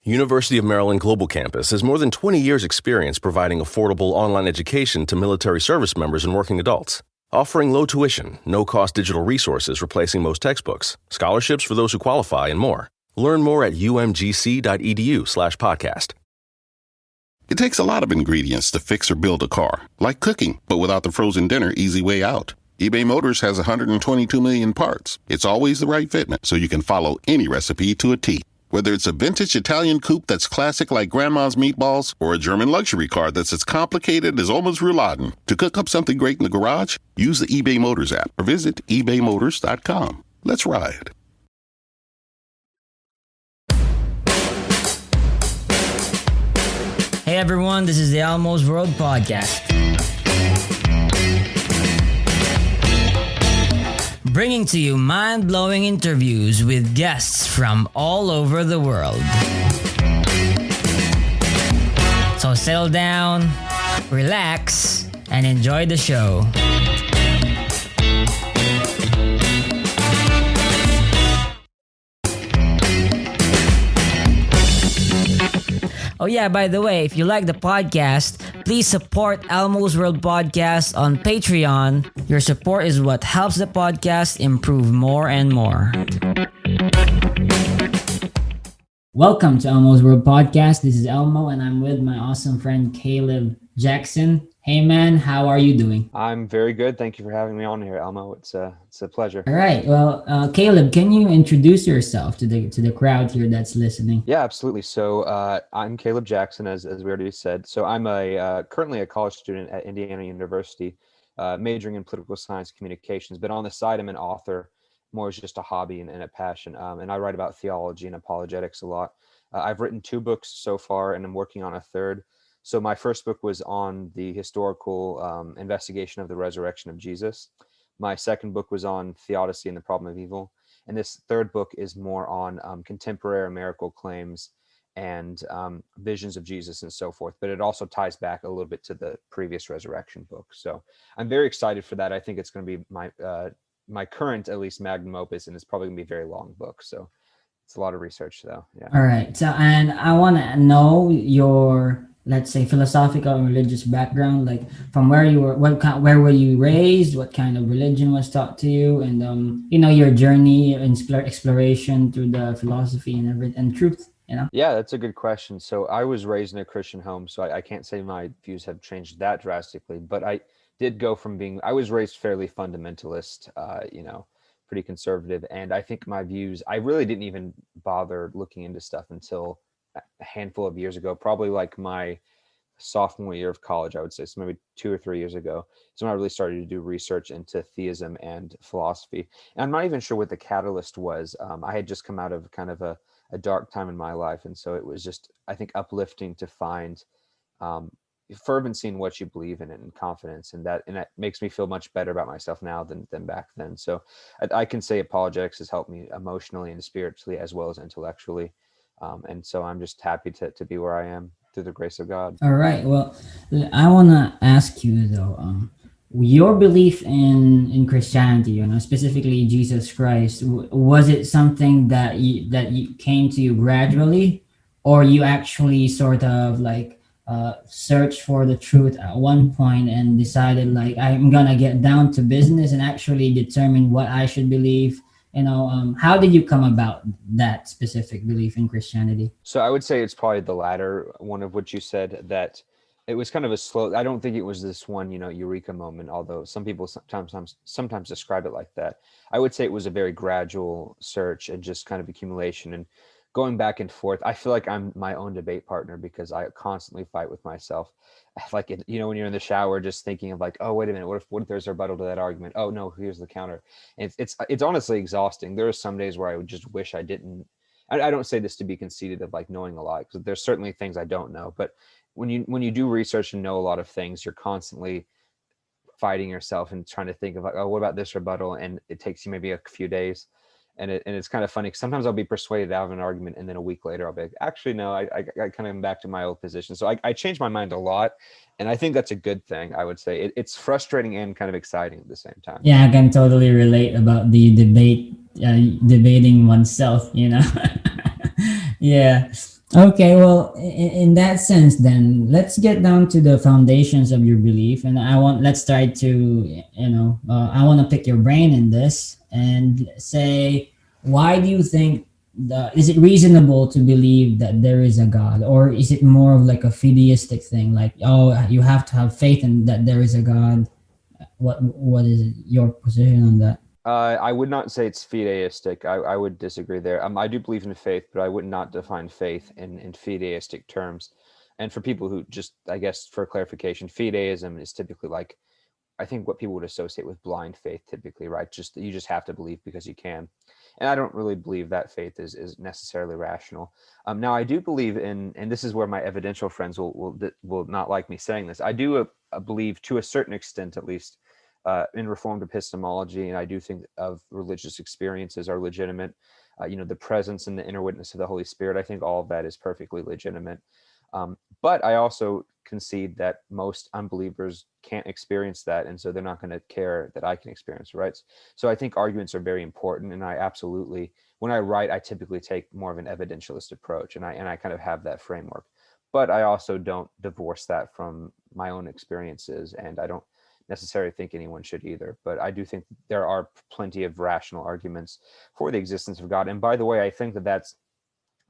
University of Maryland Global Campus has more than 20 years' experience providing affordable online education to military service members and working adults. Offering low tuition, no-cost digital resources replacing most textbooks, scholarships for those who qualify, and more. Learn more at umgc.edu/podcast. It takes a lot of ingredients to fix or build a car, like cooking, but without the frozen dinner easy way out. eBay Motors has 122 million parts. It's always the right fitment, so you can follow any recipe to a T. Whether it's a vintage Italian coupe that's classic like Grandma's meatballs or a German luxury car that's as complicated as Oma's rouladen, to cook up something great in the garage, use the eBay Motors app or visit ebaymotors.com. Let's ride. Hey everyone, this is the Almost World Podcast. Bringing to you mind-blowing interviews with guests from all over the world. So settle down, relax, and enjoy the show. Oh yeah, by the way, if you like the podcast, please support Elmo's World Podcast on Patreon. Your support is what helps the podcast improve more and more. Welcome to Elmo's World Podcast. This is Elmo, and I'm with my awesome friend Caleb Jackson. Hey man, how are you doing? I'm very good. Thank you for having me on here, Elmo. It's a pleasure. All right. Well, Caleb, can you introduce yourself to the crowd here that's listening? Yeah, absolutely. So I'm Caleb Jackson, as we already said. So I'm currently a college student at Indiana University, majoring in political science communications. But on the side, I'm an author, more as just a hobby and a passion. And I write about theology and apologetics a lot. I've written 2 books so far, and I'm working on a third. So my first book was on the historical investigation of the resurrection of Jesus. My second book was on theodicy and the problem of evil. And this third book is more on contemporary miracle claims and visions of Jesus and so forth. But it also ties back a little bit to the previous resurrection book. So I'm very excited for that. I think it's going to be my current, at least, magnum opus, and it's probably going to be a very long book. So it's a lot of research, though. Yeah. All right. So, and I want to know your, let's say, philosophical and religious background, like from where you were, where were you raised, what kind of religion was taught to you, and your journey and exploration through the philosophy and everything and truth. Yeah, that's a good question. So I was raised in a Christian home, so I can't say my views have changed that drastically, but I did go from I was raised fairly fundamentalist, pretty conservative, and I think my views, I really didn't even bother looking into stuff until a handful of years ago, probably like my sophomore year of college, I would say. So maybe 2 or 3 years ago. So when I really started to do research into theism and philosophy. And I'm not even sure what the catalyst was. I had just come out of kind of a dark time in my life. And so it was just, I think, uplifting to find fervency in what you believe in and confidence. And that makes me feel much better about myself now than back then. So I can say apologetics has helped me emotionally and spiritually as well as intellectually. And so I'm just happy to be where I am through the grace of God. All right. Well, I want to ask you though, your belief in Christianity, specifically Jesus Christ, was it something that you came to you gradually, or you actually sort of like searched for the truth at one point and decided like I'm gonna get down to business and actually determine what I should believe? How did you come about that specific belief in Christianity? So I would say it's probably the latter one of what you said, that it was kind of a slow, I don't think it was this one, eureka moment, although some people sometimes describe it like that. I would say it was a very gradual search and just kind of accumulation and going back and forth. I feel like I'm my own debate partner because I constantly fight with myself. Like, when you're in the shower, just thinking of like, oh, wait a minute, what if there's a rebuttal to that argument? Oh no, here's the counter. And it's honestly exhausting. There are some days where I would just wish I didn't. I don't say this to be conceited of like knowing a lot, because there's certainly things I don't know. But when you do research and know a lot of things, you're constantly fighting yourself and trying to think of like, oh, what about this rebuttal? And it takes you maybe a few days. And it's kind of funny. Sometimes I'll be persuaded out of an argument, and then a week later I'll be like, actually, no, I kind of am back to my old position. So I change my mind a lot. And I think that's a good thing, I would say. It's frustrating and kind of exciting at the same time. Yeah, I can totally relate about the debating oneself, Yeah. Okay, well, in that sense, then let's get down to the foundations of your belief, and let's try to, I want to pick your brain in this and say, why do you think is it reasonable to believe that there is a God, or is it more of like a fideistic thing, like, oh, you have to have faith in that there is a God? What is your position on that? I would not say it's fideistic. I would disagree there. I do believe in faith, but I would not define faith in fideistic terms. And for people who just, I guess, for clarification, fideism is typically like, I think what people would associate with blind faith typically, right? Just that you just have to believe because you can. And I don't really believe that faith is necessarily rational. Now, I do believe in, and this is where my evidential friends will not like me saying this. I do believe, to a certain extent at least, in Reformed epistemology, and I do think of religious experiences are legitimate. The presence and the inner witness of the Holy Spirit, I think all of that is perfectly legitimate. But I also concede that most unbelievers can't experience that, and so they're not going to care that I can experience, right? So I think arguments are very important, and I absolutely, when I write, I typically take more of an evidentialist approach, and I kind of have that framework. But I also don't divorce that from my own experiences, and I don't necessarily think anyone should either. But I do think there are plenty of rational arguments for the existence of God. And by the way, I think that that's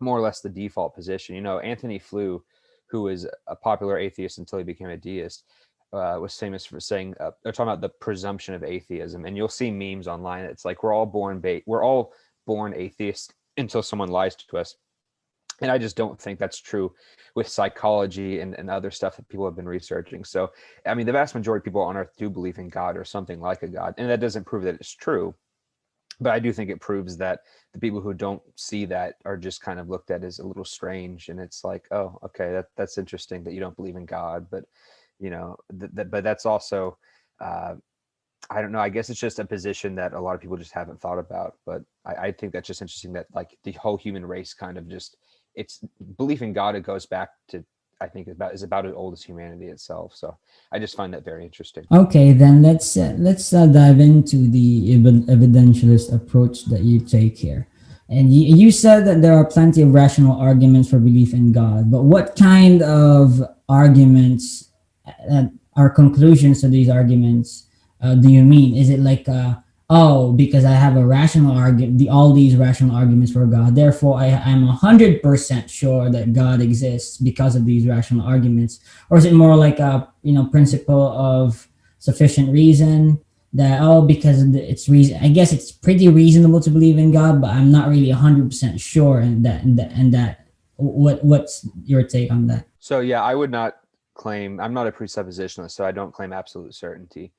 more or less the default position. Anthony Flew, who is a popular atheist until he became a deist, was famous for saying, they're talking about the presumption of atheism, and you'll see memes online. It's like we're all born atheists until someone lies to us. And I just don't think that's true with psychology and other stuff that people have been researching. So, I mean, the vast majority of people on earth do believe in God or something like a God, and that doesn't prove that it's true. But I do think it proves that the people who don't see that are just kind of looked at as a little strange. And it's like, oh, okay, that's interesting that you don't believe in God. But, but that's also, I don't know, I guess it's just a position that a lot of people just haven't thought about. But I think that's just interesting that like the whole human race kind of just, it's belief in God. It goes back to, I think is about as old as humanity itself. So I just find that very interesting. Okay, then let's dive into the evidentialist approach that you take here. And you said that there are plenty of rational arguments for belief in God, but what kind of arguments are conclusions to these arguments do you mean? Is it like, oh, because I have a rational argument, all these rational arguments for God, therefore I'm 100% sure that God exists because of these rational arguments? Or is it more like a principle of sufficient reason, that, oh, because it's reason, I guess it's pretty reasonable to believe in God, but I'm not really 100% sure, and that what's your take on that? So yeah, I would not claim, I'm not a presuppositionalist, so I don't claim absolute certainty.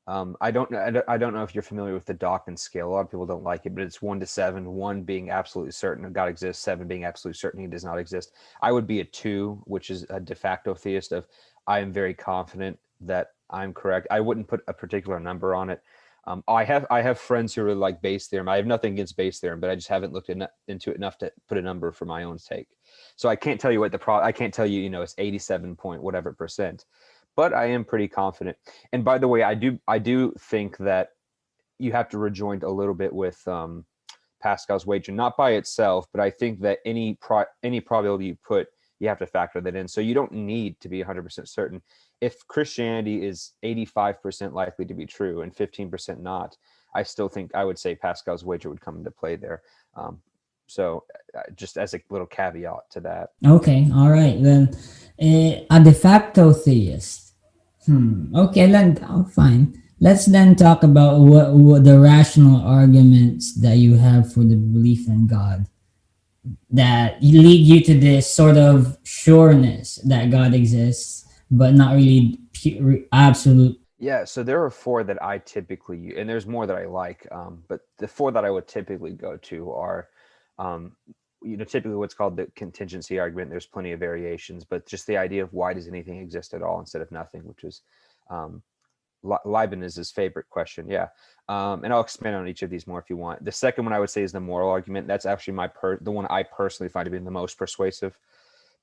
I don't know if you're familiar with the Dawkins scale. A lot of people don't like it, but it's 1 to 7, 1 being absolutely certain that God exists, 7 being absolutely certain he does not exist. I would be a 2, which is a de facto theist of, I am very confident that I'm correct. I wouldn't put a particular number on it. I have friends who really like Bayes' theorem. I have nothing against Bayes' theorem, but I just haven't looked into it enough to put a number for my own sake. So I can't tell you what I can't tell you, it's 87 point whatever percent, but I am pretty confident. And by the way, I do think that you have to rejoin a little bit with Pascal's wager, not by itself, but I think that any probability you put, you have to factor that in. So you don't need to be 100% certain. If Christianity is 85% likely to be true and 15% not, I still think I would say Pascal's wager would come into play there. So just as a little caveat to that. Okay, all right. Then a de facto theist. Okay, then fine. Let's then talk about what the rational arguments that you have for the belief in God that lead you to this sort of sureness that God exists, but not really absolute. Yeah, so there are 4 that I typically use, and there's more that I like, but the 4 that I would typically go to are, typically what's called the contingency argument. There's plenty of variations, but just the idea of why does anything exist at all instead of nothing, which is Leibniz's favorite question. Yeah, and I'll expand on each of these more if you want. The second one I would say is the moral argument. That's actually the one I personally find to be the most persuasive,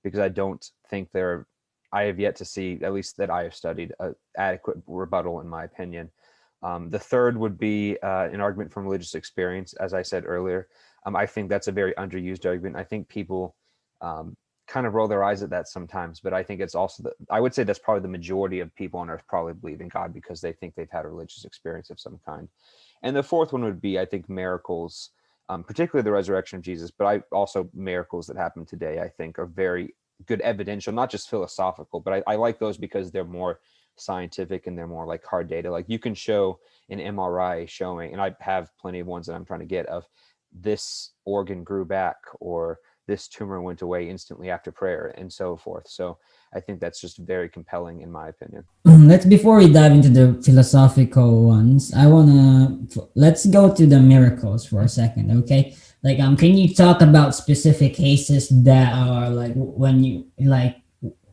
because I don't think I have yet to see, at least that I have studied, an adequate rebuttal, in my opinion. The third would be an argument from religious experience. As I said earlier, I think that's a very underused argument. I think people kind of roll their eyes at that sometimes, but I think it's also I would say that's probably the majority of people on earth probably believe in God because they think they've had a religious experience of some kind. And the fourth one would be, I think, miracles, particularly the resurrection of Jesus, but also miracles that happen today, I think, are very good evidential, not just philosophical, but I like those because they're more scientific and they're more like hard data. Like you can show an MRI showing, and I have plenty of ones that I'm trying to get, of this organ grew back or this tumor went away instantly after prayer and so forth. So I think that's just very compelling in my opinion. Let's before we dive into the philosophical ones, let's go to the miracles for a second, okay? Like can you talk about specific cases that are like when you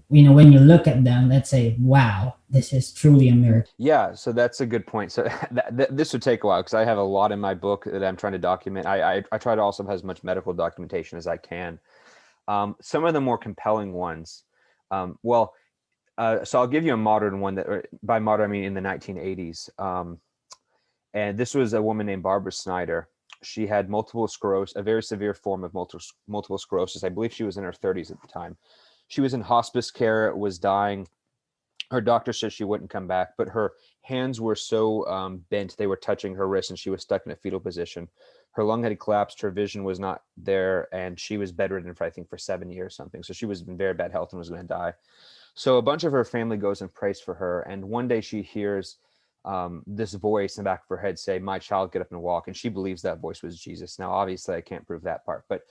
when you look at them, let's say, wow, this is truly a miracle. Yeah, so that's a good point. So this would take a while because I have a lot in my book that I'm trying to document. I try to also have as much medical documentation as I can. Some of the more compelling ones, so I'll give you a modern one that, by modern I mean in the 1980s. And this was a woman named Barbara Snyder. She had multiple sclerosis, a very severe form of multiple sclerosis. I believe she was in her 30s at the time. She was in hospice care, was dying. Her doctor said she wouldn't come back, but her hands were so bent, they were touching her wrist and she was stuck in a fetal position. Her lung had collapsed, her vision was not there, and she was bedridden for, I think, for 7 years or something. So she was in very bad health and was going to die. So a bunch of her family goes and prays for her. And one day she hears this voice in the back of her head say, "My child, get up and walk." And she believes that voice was Jesus. Now, obviously, I can't prove that part, but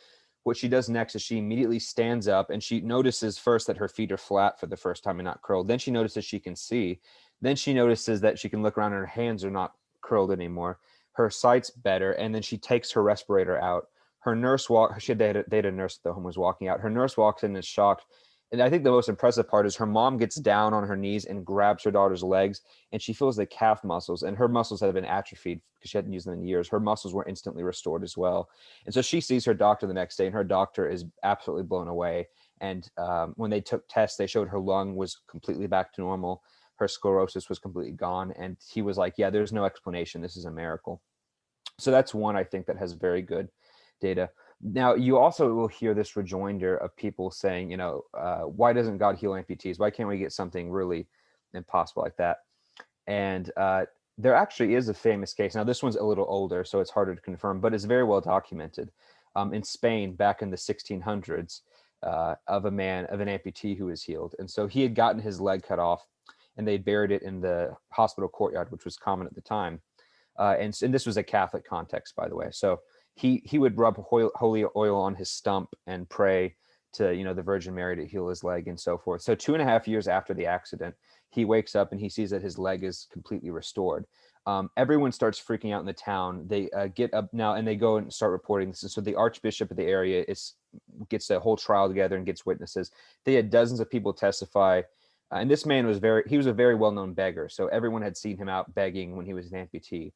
what she does next is she immediately stands up and she notices first that her feet are flat for the first time and not curled. Then she notices she can see. Then she notices that she can look around and her hands are not curled anymore. Her sight's better. And then she takes her respirator out. Her nurse they had a nurse at the home was walking out. Her nurse walks in and is shocked. And I think the most impressive part is her mom gets down on her knees and grabs her daughter's legs, and she feels the calf muscles, and her muscles have been atrophied because she hadn't used them in years. Her muscles were instantly restored as well. And so she sees her doctor the next day, and her doctor is absolutely blown away. And when they took tests, they showed her lung was completely back to normal. Her sclerosis was completely gone. And he was like, yeah, there's no explanation. This is a miracle. So that's one, I think, that has very good data. Now, you also will hear this rejoinder of people saying, why doesn't God heal amputees? Why can't we get something really impossible like that? And there actually is a famous case. Now, this one's a little older, so it's harder to confirm, but it's very well documented. In Spain, back in the 1600s, of an amputee who was healed. And so he had gotten his leg cut off, and they buried it in the hospital courtyard, which was common at the time. And this was a Catholic context, by the way. So he would rub holy oil on his stump and pray to, the Virgin Mary to heal his leg and so forth. So 2.5 years after the accident, he wakes up and he sees that his leg is completely restored. Everyone starts freaking out in the town. They get up now and they go and start reporting this. And so the archbishop of the area gets a whole trial together and gets witnesses. They had dozens of people testify. And this man was a very well-known beggar. So everyone had seen him out begging when he was an amputee.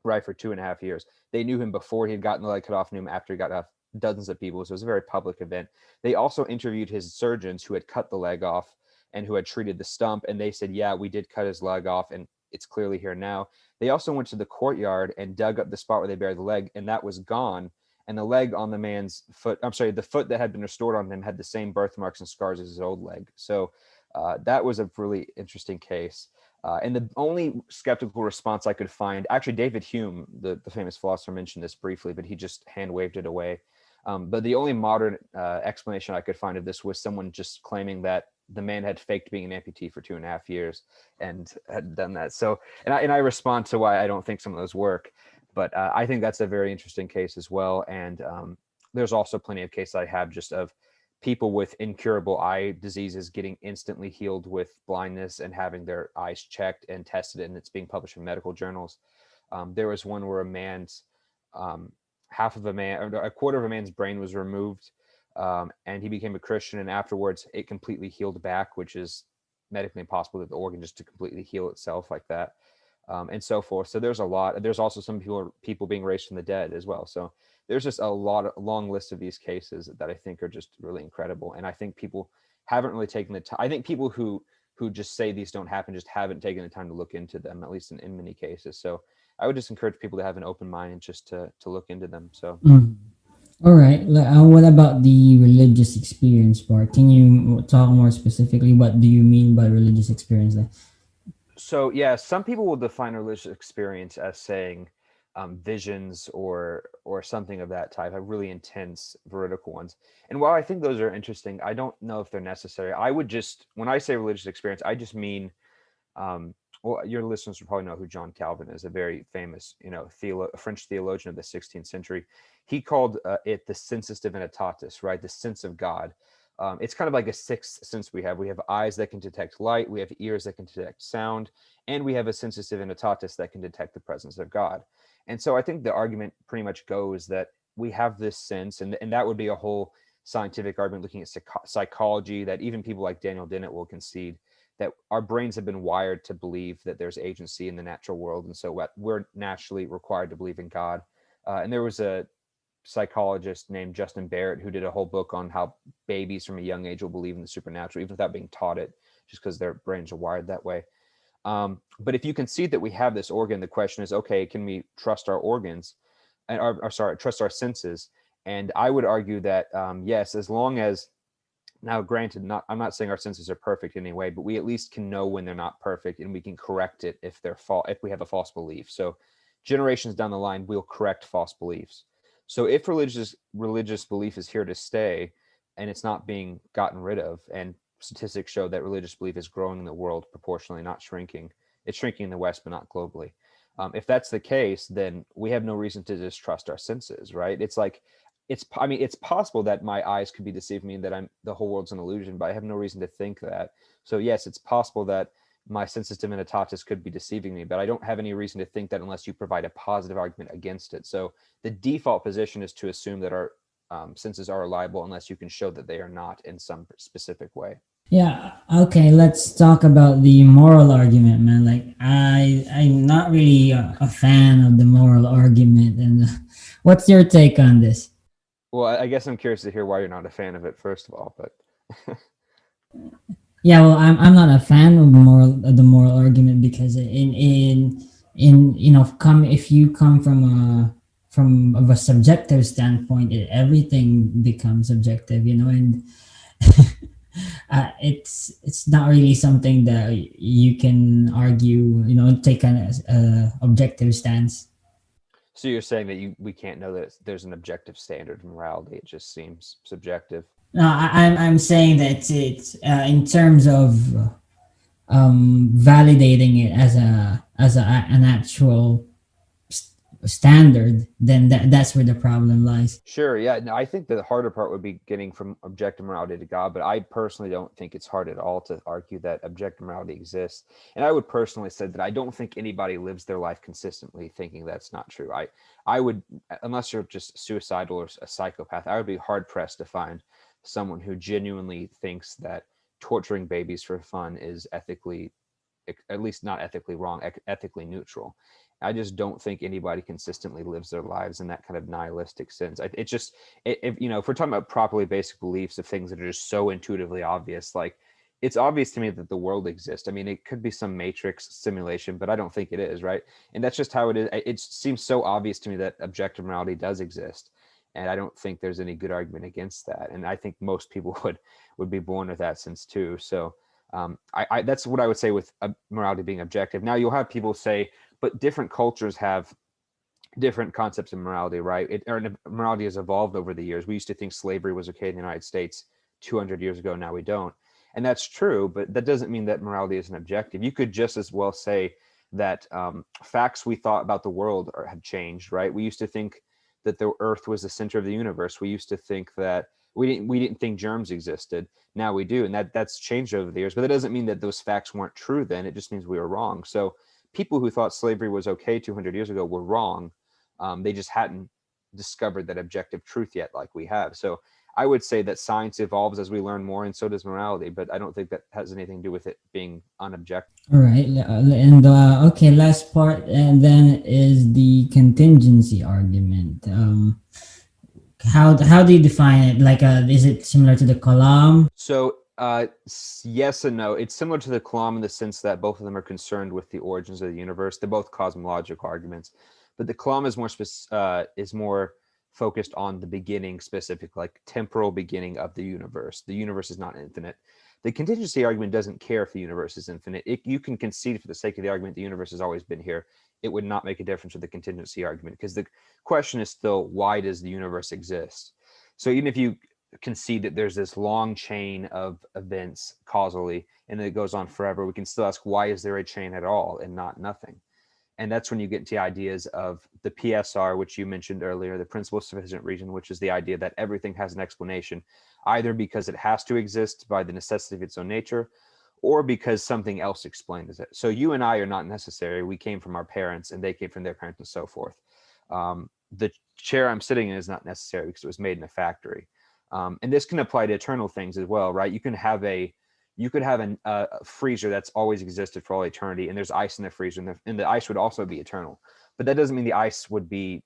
Right, for 2.5 years. They knew him before he had gotten the leg cut off, knew him after he got off, dozens of people. So it was a very public event. They also interviewed his surgeons who had cut the leg off and who had treated the stump. And they said, yeah, we did cut his leg off and it's clearly here now. They also went to the courtyard and dug up the spot where they buried the leg, and that was gone. And the leg on the man's foot, the foot that had been restored on him had the same birthmarks and scars as his old leg. So that was a really interesting case. And the only skeptical response I could find, actually, David Hume, the famous philosopher, mentioned this briefly, but he just hand waved it away. But the only modern explanation I could find of this was someone just claiming that the man had faked being an amputee for 2.5 years and had done that. So, and I respond to why I don't think some of those work, but I think that's a very interesting case as well. And there's also plenty of cases I have just of people with incurable eye diseases getting instantly healed with blindness and having their eyes checked and tested, and it's being published in medical journals. There was one where a quarter of a man's brain was removed, and he became a Christian, and afterwards it completely healed back, which is medically impossible that the organ just to completely heal itself like that, and so forth. So there's a lot. There's also some people being raised from the dead as well. So there's just a long list of these cases that I think are just really incredible. And I think people haven't really taken the time. I think people who just say these don't happen just haven't taken the time to look into them, at least in many cases. So I would just encourage people to have an open mind and just to look into them. So All right. What about the religious experience part? Can you talk more specifically? What do you mean by religious experience? Like, So yeah, some people will define religious experience as saying visions or something of that type, like really intense veridical ones. And while I think those are interesting, I don't know if they're necessary. I would just, when I say religious experience, I just mean um, well, your listeners will probably know who John Calvin is, a very famous, a French theologian of the 16th century. He called it the sensus divinitatis, right? The sense of God. It's kind of like a sixth sense we have. We have eyes that can detect light, we have ears that can detect sound, and we have a sensus divinitatis that can detect the presence of God. And so I think the argument pretty much goes that we have this sense, and that would be a whole scientific argument looking at psychology that even people like Daniel Dennett will concede that our brains have been wired to believe that there's agency in the natural world, and so we're naturally required to believe in God. And there was a psychologist named Justin Barrett who did a whole book on how babies from a young age will believe in the supernatural, even without being taught it, just because their brains are wired that way. But if you can see that we have this organ, the question is, okay, can we trust our organs, or sorry, trust our senses? And I would argue that yes, as long as now, granted, I'm not saying our senses are perfect in any way, but we at least can know when they're not perfect, and we can correct it if if we have a false belief. So, generations down the line, we'll correct false beliefs. So, if religious belief is here to stay, and it's not being gotten rid of, and statistics show that religious belief is growing in the world proportionally, not shrinking. It's shrinking in the West, but not globally. If that's the case, then we have no reason to distrust our senses, right? It's like I mean, it's possible that my eyes could be deceiving me, that the whole world's an illusion, but I have no reason to think that. So yes, it's possible that my sensus divinitatis could be deceiving me, but I don't have any reason to think that unless you provide a positive argument against it. So the default position is to assume that our senses are reliable unless you can show that they are not in some specific way. yeah. Okay. Let's talk about the moral argument, man. Like, I'm not really a fan of the moral argument. And what's your take on this? Well, I guess I'm curious to hear why you're not a fan of it, first of all, but Yeah, well, I'm not a fan of the moral argument because in come if you come from of a subjective standpoint, everything becomes subjective, and it's not really something that you can argue, take an objective stance. so you're saying that we can't know that there's an objective standard of morality. It just seems subjective. No, I'm saying that it's in terms of validating it as an actual standard, then that's where the problem lies. Sure. Yeah. No, I think the harder part would be getting from objective morality to God, but I personally don't think it's hard at all to argue that objective morality exists. And I would personally say that I don't think anybody lives their life consistently thinking that's not true. I would, unless you're just suicidal or a psychopath, I would be hard pressed to find someone who genuinely thinks that torturing babies for fun is ethically, at least not ethically wrong, ethically neutral. I just don't think anybody consistently lives their lives in that kind of nihilistic sense. It's just, if if we're talking about properly basic beliefs of things that are just so intuitively obvious, like it's obvious to me that the world exists. I mean, it could be some matrix simulation, but I don't think it is, right? And that's just how it is. It seems so obvious to me that objective morality does exist, and I don't think there's any good argument against that. And I think most people would be born with that sense too. So that's what I would say with morality being objective. Now you'll have people say, but different cultures have different concepts of morality, right? Morality has evolved over the years. We used to think slavery was okay in the United States 200 years ago. Now we don't. And that's true, but that doesn't mean that morality isn't objective. You could just as well say that facts we thought about the world have changed, right? We used to think that the earth was the center of the universe. We used to think that we didn't think germs existed. Now we do. And that's changed over the years, but that doesn't mean that those facts weren't true then. It just means we were wrong. So people who thought slavery was okay 200 years ago were wrong. They just hadn't discovered that objective truth yet, like we have. So I would say that science evolves as we learn more, and so does morality. But I don't think that has anything to do with it being unobjective. All right, and okay, last part, and then is the contingency argument. How do you define it? Like, is it similar to the column? So yes and no. It's similar to the Kalam in the sense that both of them are concerned with the origins of the universe. They're both cosmological arguments, but the Kalam is more focused on the beginning, specific, like temporal beginning of the universe. The universe is not infinite. The contingency argument doesn't care if the universe is infinite. You can concede for the sake of the argument the universe has always been here. It would not make a difference with the contingency argument, because the question is still, why does the universe exist? So even if you concede that there's this long chain of events causally and that it goes on forever, we can still ask, why is there a chain at all and not nothing? And that's when you get into ideas of the PSR, which you mentioned earlier, the principle of sufficient reason, which is the idea that everything has an explanation, either because it has to exist by the necessity of its own nature, or because something else explains it. So you and I are not necessary. We came from our parents and they came from their parents and so forth. The chair I'm sitting in is not necessary because it was made in a factory. And this can apply to eternal things as well, right? You could have a freezer that's always existed for all eternity, and there's ice in the freezer, and the ice would also be eternal. But that doesn't mean the ice would be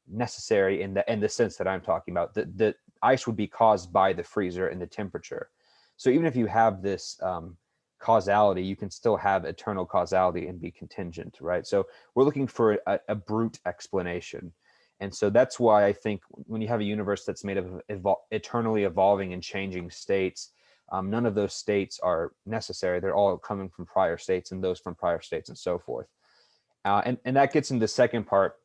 necessary in the sense that I'm talking about. The ice would be caused by the freezer and the temperature. So even if you have this causality, you can still have eternal causality and be contingent, right? So we're looking for a brute explanation. And so that's why I think when you have a universe that's made of eternally evolving and changing states, none of those states are necessary. They're all coming from prior states and those from prior states and so forth. And that gets into the second part,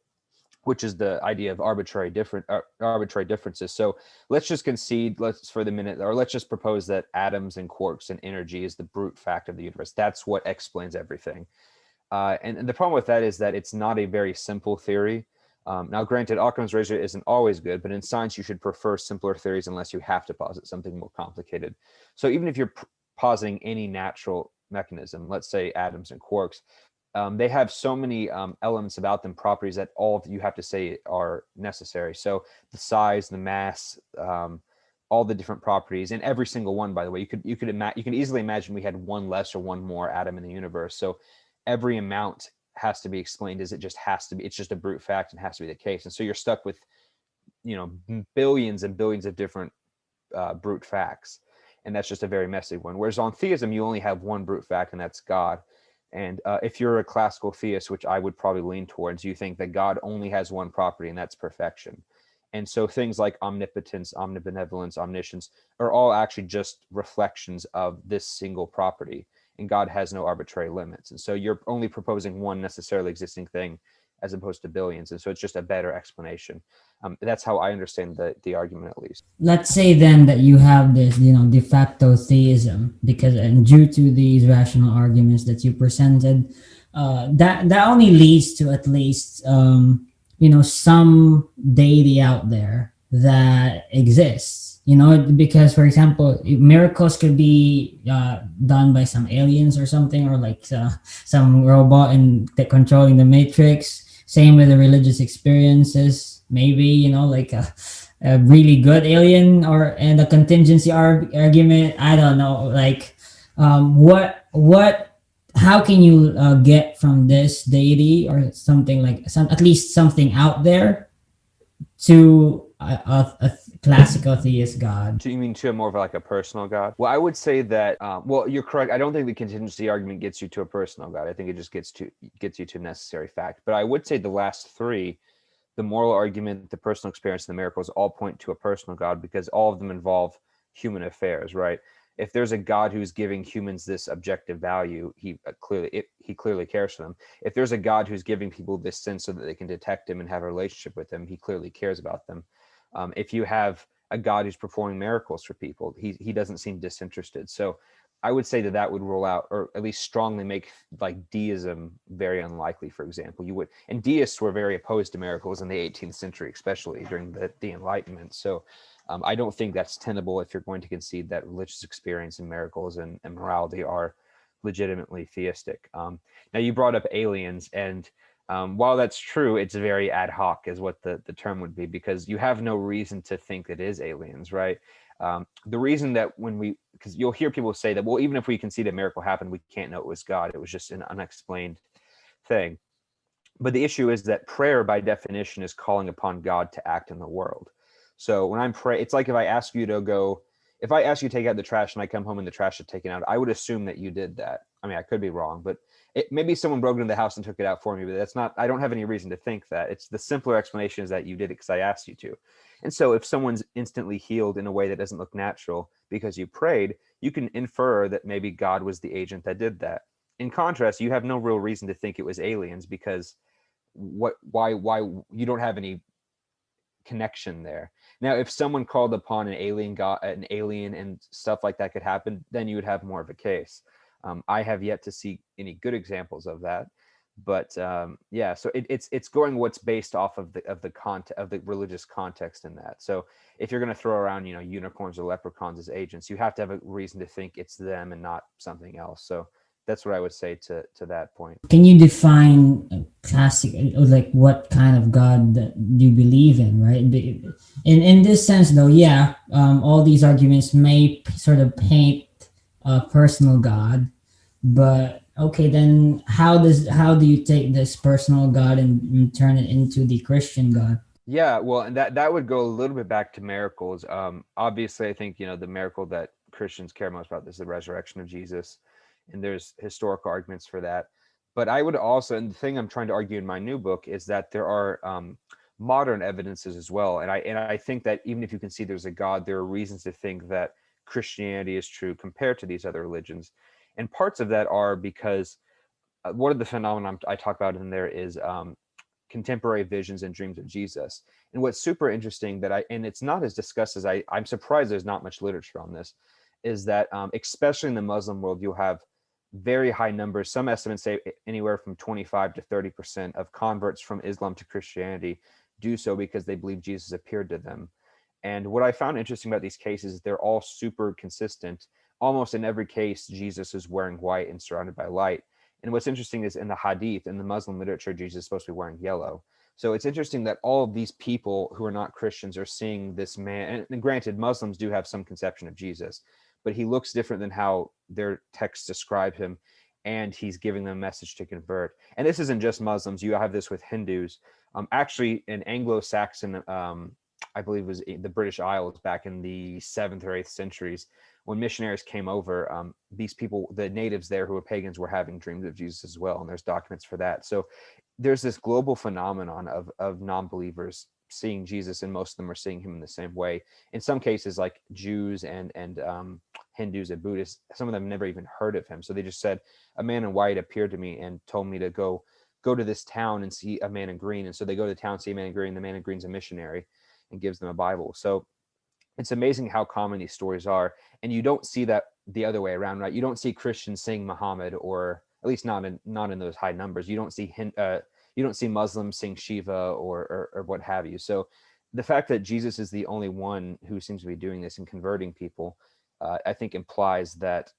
which is the idea of arbitrary differences. So let's just concede, for the minute, or let's just propose that atoms and quarks and energy is the brute fact of the universe. That's what explains everything. And the problem with that is that it's not a very simple theory. Now, granted, Occam's razor isn't always good, but in science, you should prefer simpler theories unless you have to posit something more complicated. So even if you're positing any natural mechanism, let's say atoms and quarks, they have so many elements about them, properties, that all of you have to say are necessary. So the size, the mass, all the different properties, and every single one, by the way, you can easily imagine we had one less or one more atom in the universe. So every amount has to be explained as it just has to be. It's just a brute fact and has to be the case. And so you're stuck with, billions and billions of different brute facts. And that's just a very messy one. Whereas on theism, you only have one brute fact, and that's God. And if you're a classical theist, which I would probably lean towards, you think that God only has one property, and that's perfection. And so things like omnipotence, omnibenevolence, omniscience are all actually just reflections of this single property. And God has no arbitrary limits. And so you're only proposing one necessarily existing thing as opposed to billions. And so it's just a better explanation. That's how I understand the argument, at least. Let's say then that you have this, de facto theism, because and due to these rational arguments that you presented, that only leads to at least, some deity out there that exists. Because, for example, miracles could be done by some aliens or something, or like some robot controlling the matrix. Same with the religious experiences, maybe, like a really good alien, and a contingency argument. I don't know, like how can you get from this deity or something, like at least something out there, to a classical theist God? Do you mean to more of like a personal God? Well, I would say that, you're correct. I don't think the contingency argument gets you to a personal God. I think it just gets you to necessary fact. But I would say the last three, the moral argument, the personal experience, and the miracles, all point to a personal God, because all of them involve human affairs, right? If there's a God who's giving humans this objective value, he clearly cares for them. If there's a God who's giving people this sense so that they can detect him and have a relationship with him, he clearly cares about them. If you have a God who's performing miracles for people, he doesn't seem disinterested. So I would say that would rule out, or at least strongly make, like, deism very unlikely, for example. And deists were very opposed to miracles in the 18th century, especially during the Enlightenment. So I don't think that's tenable if you're going to concede that religious experience and miracles and morality are legitimately theistic. Now, you brought up aliens, and while that's true, it's very ad hoc is what the term would be, because you have no reason to think it is aliens, right? The reason that because you'll hear people say that, well, even if we concede a miracle happened, we can't know it was God. It was just an unexplained thing. But the issue is that prayer, by definition, is calling upon God to act in the world. So when I'm praying, it's like if I ask you to go if I ask you to take out the trash and I come home and the trash is taken out, I would assume that you did that. I mean, I could be wrong, but maybe someone broke into the house and took it out for me, but that's not, I don't have any reason to think that. It's the simpler explanation is that you did it because I asked you to. And so if someone's instantly healed in a way that doesn't look natural because you prayed, you can infer that maybe God was the agent that did that. In contrast, you have no real reason to think it was aliens because why you don't have any connection there. Now, if someone called upon an alien god, an alien, and stuff like that could happen, then you would have more of a case. I have yet to see any good examples of that, but yeah. So it's going what's based off of the religious context in that. So if you're going to throw around unicorns or leprechauns as agents, you have to have a reason to think it's them and not something else. So that's what I would say to that point. Can you define a classic, like what kind of God that you believe in, right? In this sense, though, yeah, all these arguments may sort of paint a personal God, but okay, then how do you take this personal God and turn it into the Christian God? Yeah, well, and that would go a little bit back to miracles. Obviously, I think the miracle that Christians care most about is the resurrection of Jesus, and there's historical arguments for that. But I would also, and the thing I'm trying to argue in my new book is that there are modern evidences as well, and I think that even if you can see there's a God, there are reasons to think that Christianity is true compared to these other religions, and parts of that are because one of the phenomena I talk about in there is contemporary visions and dreams of Jesus. And what's super interesting and it's not as discussed as I'm surprised there's not much literature on this, is that especially in the Muslim world, you'll have very high numbers. Some estimates say anywhere from 25 to 30% of converts from Islam to Christianity do so because they believe Jesus appeared to them. And what I found interesting about these cases is they're all super consistent. Almost in every case, Jesus is wearing white and surrounded by light. And what's interesting is in the Hadith, in the Muslim literature, Jesus is supposed to be wearing yellow. So it's interesting that all of these people who are not Christians are seeing this man. And granted, Muslims do have some conception of Jesus, but he looks different than how their texts describe him. And he's giving them a message to convert. And this isn't just Muslims. You have this with Hindus. Actually, in Anglo-Saxon, I believe it was the British Isles back in the 7th or 8th centuries, when missionaries came over, these people, the natives there who were pagans, were having dreams of Jesus as well. And there's documents for that. So there's this global phenomenon of non-believers seeing Jesus, and most of them are seeing him in the same way. In some cases, like Jews and Hindus and Buddhists, some of them never even heard of him. So they just said, a man in white appeared to me and told me to go to this town and see a man in green. And so they go to the town, see a man in green. The man in green's a missionary and gives them a Bible. So it's amazing how common these stories are. And you don't see that the other way around, right? You don't see Christians saying Muhammad, or at least not in those high numbers. You don't see Muslims saying Shiva or what have you. So the fact that Jesus is the only one who seems to be doing this and converting people, I think implies that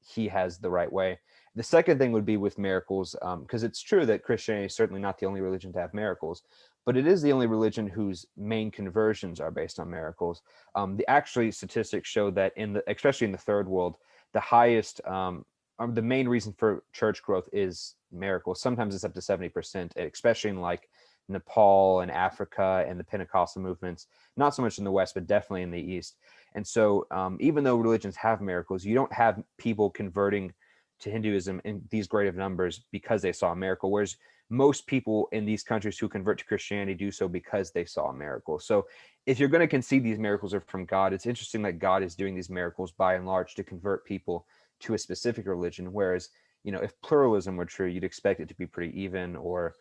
he has the right way. The second thing would be with miracles, because it's true that Christianity is certainly not the only religion to have miracles, but it is the only religion whose main conversions are based on miracles. The actually statistics show that especially in the third world, the highest, the main reason for church growth is miracles. Sometimes it's up to 70%, especially in like Nepal and Africa and the Pentecostal movements. Not so much in the West, but definitely in the East. And so even though religions have miracles, you don't have people converting to Hinduism in these great of numbers because they saw a miracle, whereas most people in these countries who convert to Christianity do so because they saw a miracle. So if you're going to concede these miracles are from God, it's interesting that God is doing these miracles by and large to convert people to a specific religion, whereas if pluralism were true, you'd expect it to be pretty even, or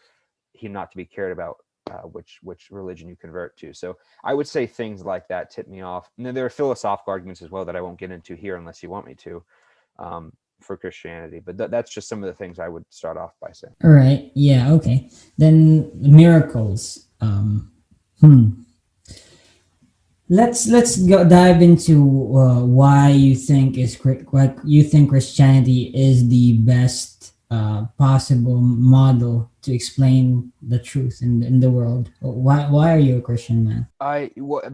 him not to be cared about which religion you convert to. So I would say things like that tip me off. And then there are philosophical arguments as well that I won't get into here unless you want me to, for Christianity. But that's just some of the things I would start off by saying. All right. Yeah. Okay. Then miracles. Let's go dive into why you think Christianity is the best possible model to explain the truth in the world. Why are you a Christian, man?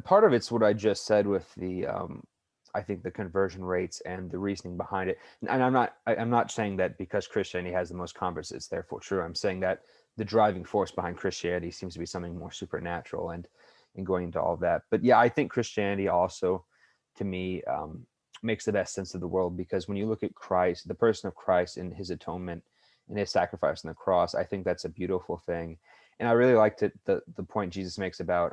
Part of it's what I just said with the I think the conversion rates and the reasoning behind it. And I'm not saying that because Christianity has the most converts, it's therefore true. I'm saying that the driving force behind Christianity seems to be something more supernatural and going into all of that. But yeah, I think Christianity also to me makes the best sense of the world, because when you look at Christ, the person of Christ and his atonement and his sacrifice on the cross, I think that's a beautiful thing. And I really liked the point Jesus makes about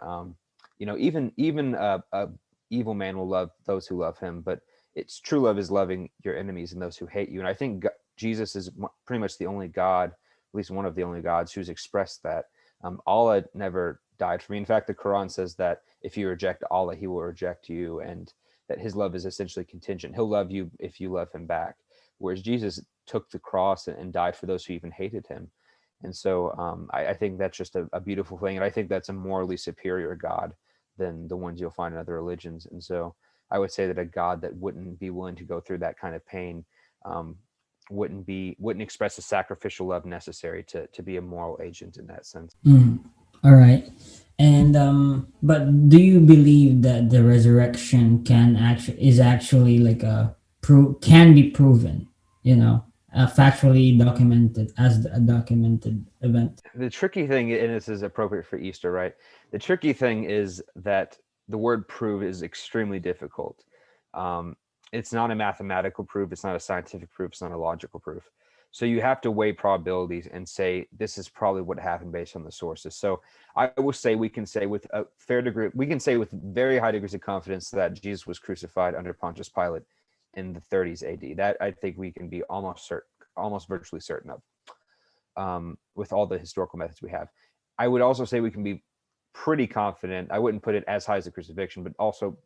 even a evil man will love those who love him, but it's true love is loving your enemies and those who hate you. And I think Jesus is pretty much the only God, at least one of the only gods, who's expressed that. Allah never died for me. In fact, the Quran says that if you reject Allah, he will reject you, and that his love is essentially contingent. He'll love you if you love him back. Whereas Jesus took the cross and died for those who even hated him. And so I think that's just a beautiful thing. And I think that's a morally superior God than the ones you'll find in other religions. And so I would say that a God that wouldn't be willing to go through that kind of pain wouldn't express the sacrificial love necessary to be a moral agent in that sense. All right. And but do you believe that the resurrection is actually like can be proven, factually documented as a documented event? The tricky thing, and this is appropriate for Easter, right? The tricky thing is that the word prove is extremely difficult. It's not a mathematical proof. It's not a scientific proof. It's not a logical proof. So you have to weigh probabilities and say, this is probably what happened based on the sources. So I will say we can say with a fair degree, we can say with very high degrees of confidence that Jesus was crucified under Pontius Pilate in the 30s AD. That I think we can be almost virtually certain of, with all the historical methods we have. I would also say we can be pretty confident. I wouldn't put it as high as the crucifixion, but also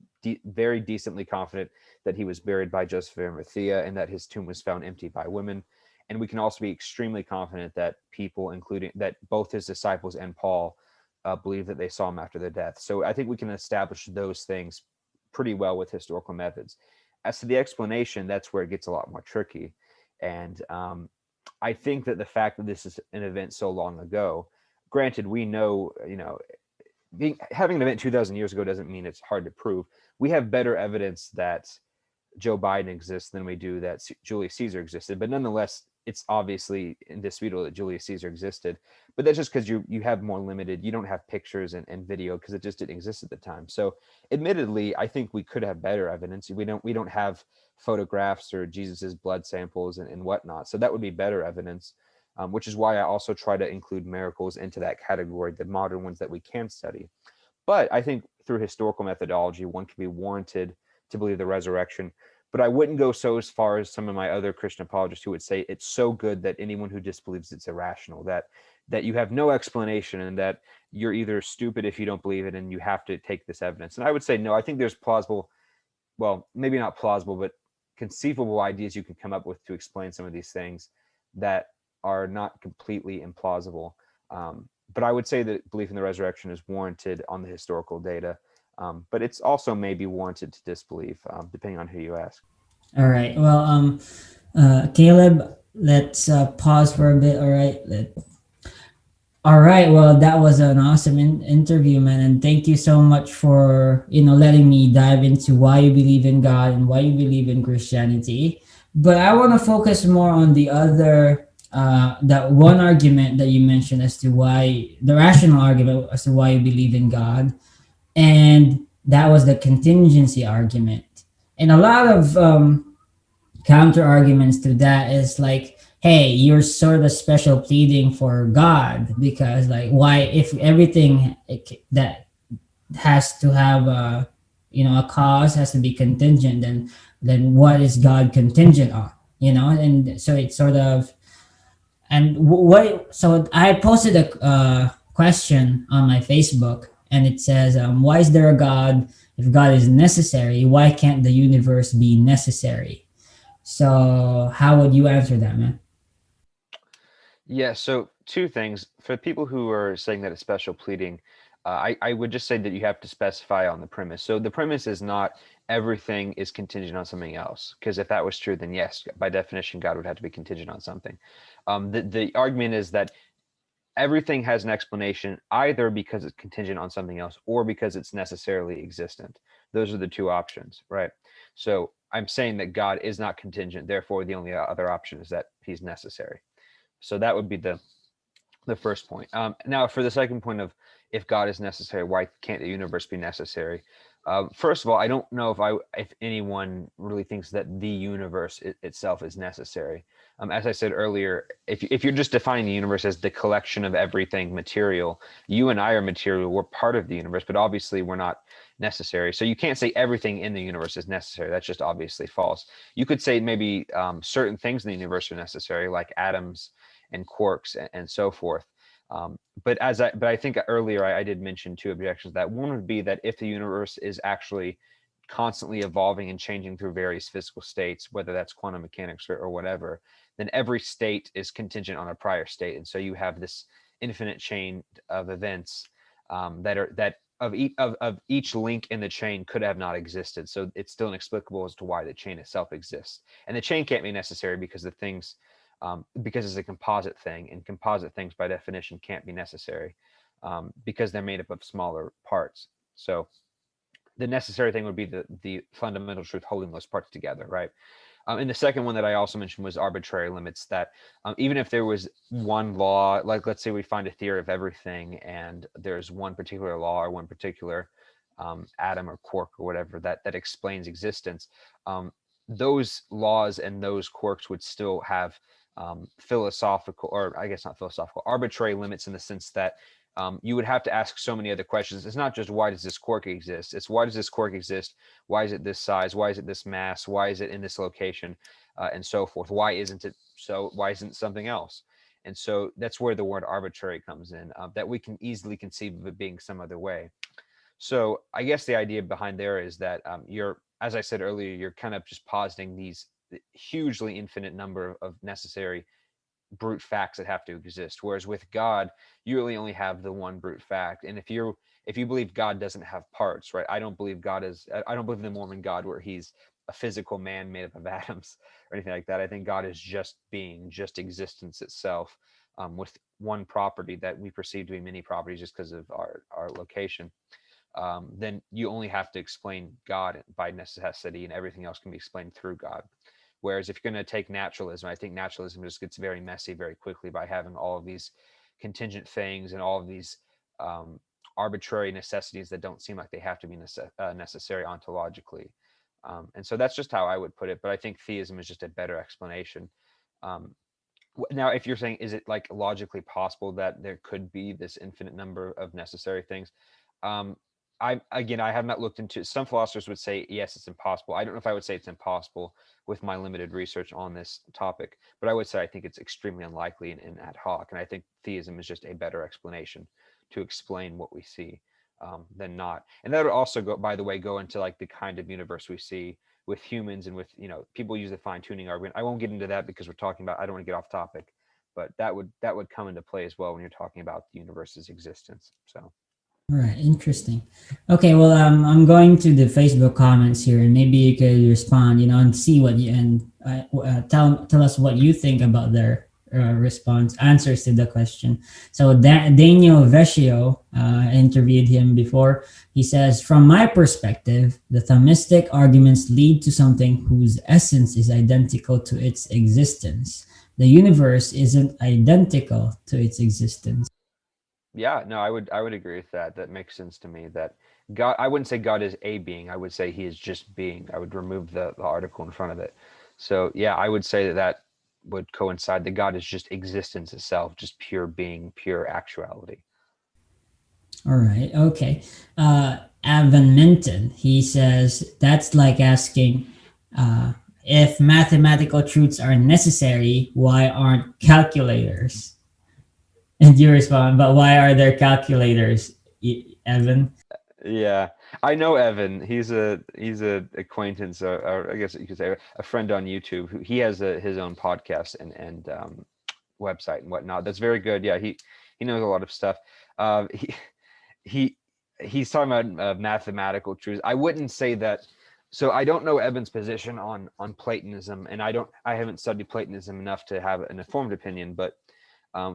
very decently confident that he was buried by Joseph of Arimathea and that his tomb was found empty by women. And we can also be extremely confident that people, including that both his disciples and Paul, believe that they saw him after their death. So I think we can establish those things pretty well with historical methods. As to the explanation, that's where it gets a lot more tricky. And I think that the fact that this is an event so long ago, granted, we know, having an event 2,000 years ago doesn't mean it's hard to prove. We have better evidence that Joe Biden exists than we do that Julius Caesar existed. But nonetheless, it's obviously indisputable that Julius Caesar existed. But that's just because you have more limited, you don't have pictures and video because it just didn't exist at the time. So admittedly, I think we could have better evidence. We don't have photographs or Jesus's blood samples and whatnot. So that would be better evidence, which is why I also try to include miracles into that category, the modern ones that we can study. But I think through historical methodology, one can be warranted to believe the resurrection. But I wouldn't go so as far as some of my other Christian apologists who would say it's so good that anyone who disbelieves it's irrational, that you have no explanation and that you're either stupid if you don't believe it and you have to take this evidence. And I would say, no, I think there's plausible, well, maybe not plausible, but conceivable ideas you can come up with to explain some of these things that are not completely implausible. But I would say that belief in the resurrection is warranted on the historical data. But it's also maybe warranted to disbelieve, depending on who you ask. All right. Well, Caleb, let's pause for a bit. All right. All right. Well, that was an awesome interview, man, and thank you so much for letting me dive into why you believe in God and why you believe in Christianity. But I want to focus more on the other. That one argument that you mentioned as to why the rational argument as to why you believe in God. And that was the contingency argument. And a lot of counter arguments to that is like, hey, you're sort of special pleading for God because like, why, if everything that has to have a cause has to be contingent, then what is God contingent on? And so it's sort of, and so I posted a question on my Facebook. And it says, why is there a God? If God is necessary, why can't the universe be necessary? So how would you answer that, man? Yeah, so two things. For people who are saying that it's special pleading, I would just say that you have to specify on the premise. So the premise is not everything is contingent on something else. Because if that was true, then yes, by definition, God would have to be contingent on something. The argument is that everything has an explanation either because it's contingent on something else or because it's necessarily existent. Those are the two options, right? So I'm saying that God is not contingent, therefore the only other option is that he's necessary. So that would be the first point. Now for the second point of if God is necessary, why can't the universe be necessary? First of all, I don't know if anyone really thinks that the universe itself is necessary. As I said earlier, if you're just defining the universe as the collection of everything material, you and I are material. We're part of the universe, but obviously we're not necessary. So you can't say everything in the universe is necessary. That's just obviously false. You could say maybe certain things in the universe are necessary, like atoms and quarks and so forth. But I think earlier I did mention two objections. That one would be that if the universe is actually constantly evolving and changing through various physical states, whether that's quantum mechanics or whatever, then every state is contingent on a prior state, and so you have this infinite chain of events that of each link in the chain could have not existed. So it's still inexplicable as to why the chain itself exists, and the chain can't be necessary because the things because it's a composite thing, and composite things by definition can't be necessary because they're made up of smaller parts. So the necessary thing would be the fundamental truth holding those parts together, right? And the second one that I also mentioned was arbitrary limits, that even if there was one law, like let's say we find a theory of everything and there's one particular law or one particular atom or quark or whatever that explains existence, those laws and those quarks would still have philosophical, or I guess not philosophical, arbitrary limits, in the sense that you would have to ask so many other questions. It's not just why does this quark exist? It's why does this quark exist? Why is it this size? Why is it this mass? Why is it in this location? And so forth. Why isn't it so? Why isn't it something else? And so that's where the word arbitrary comes in, that we can easily conceive of it being some other way. So I guess the idea behind there is that as I said earlier, you're kind of just positing these hugely infinite number of necessary brute facts that have to exist, whereas with God you really only have the one brute fact. And if you believe God doesn't have parts, right? I don't believe in the Mormon God where he's a physical man made up of atoms or anything like that. I think God is just being, just existence itself, with one property that we perceive to be many properties just because of our location. Then you only have to explain God by necessity, and everything else can be explained through God. Whereas if you're going to take naturalism, I think naturalism just gets very messy very quickly by having all of these contingent things and all of these arbitrary necessities that don't seem like they have to be necessary ontologically. And so that's just how I would put it. But I think theism is just a better explanation. Now, if you're saying, is it like logically possible that there could be this infinite number of necessary things? I have not looked into it. Some philosophers would say, yes, it's impossible. I don't know if I would say it's impossible with my limited research on this topic, but I would say I think it's extremely unlikely and ad hoc. And I think theism is just a better explanation to explain what we see than not. And that would also go into like the kind of universe we see with humans and with, people use the fine tuning argument. I won't get into that because I don't want to get off topic, but that would come into play as well when you're talking about the universe's existence. So. All right, interesting. Okay, well, I'm going to the Facebook comments here, and maybe you could respond, and see what you tell us what you think about their answers to the question. So Daniel Vecchio, interviewed him before. He says, from my perspective, the Thomistic arguments lead to something whose essence is identical to its existence. The universe isn't identical to its existence. Yeah, no, I would agree with that. That makes sense to me. That God, I wouldn't say God is a being. I would say he is just being. I would remove the article in front of it. So yeah, I would say that would coincide. That God is just existence itself, just pure being, pure actuality. All right. Okay. Evan Minton, he says that's like asking, if mathematical truths are necessary, why aren't calculators? And you respond, but why are there calculators, Evan? Yeah, I know Evan. He's a acquaintance, or I guess you could say a friend on YouTube. He has his own podcast and website and whatnot. That's very good. Yeah, he knows a lot of stuff. He's talking about mathematical truths. I wouldn't say that. So I don't know Evan's position on Platonism, and I haven't studied Platonism enough to have an informed opinion, but.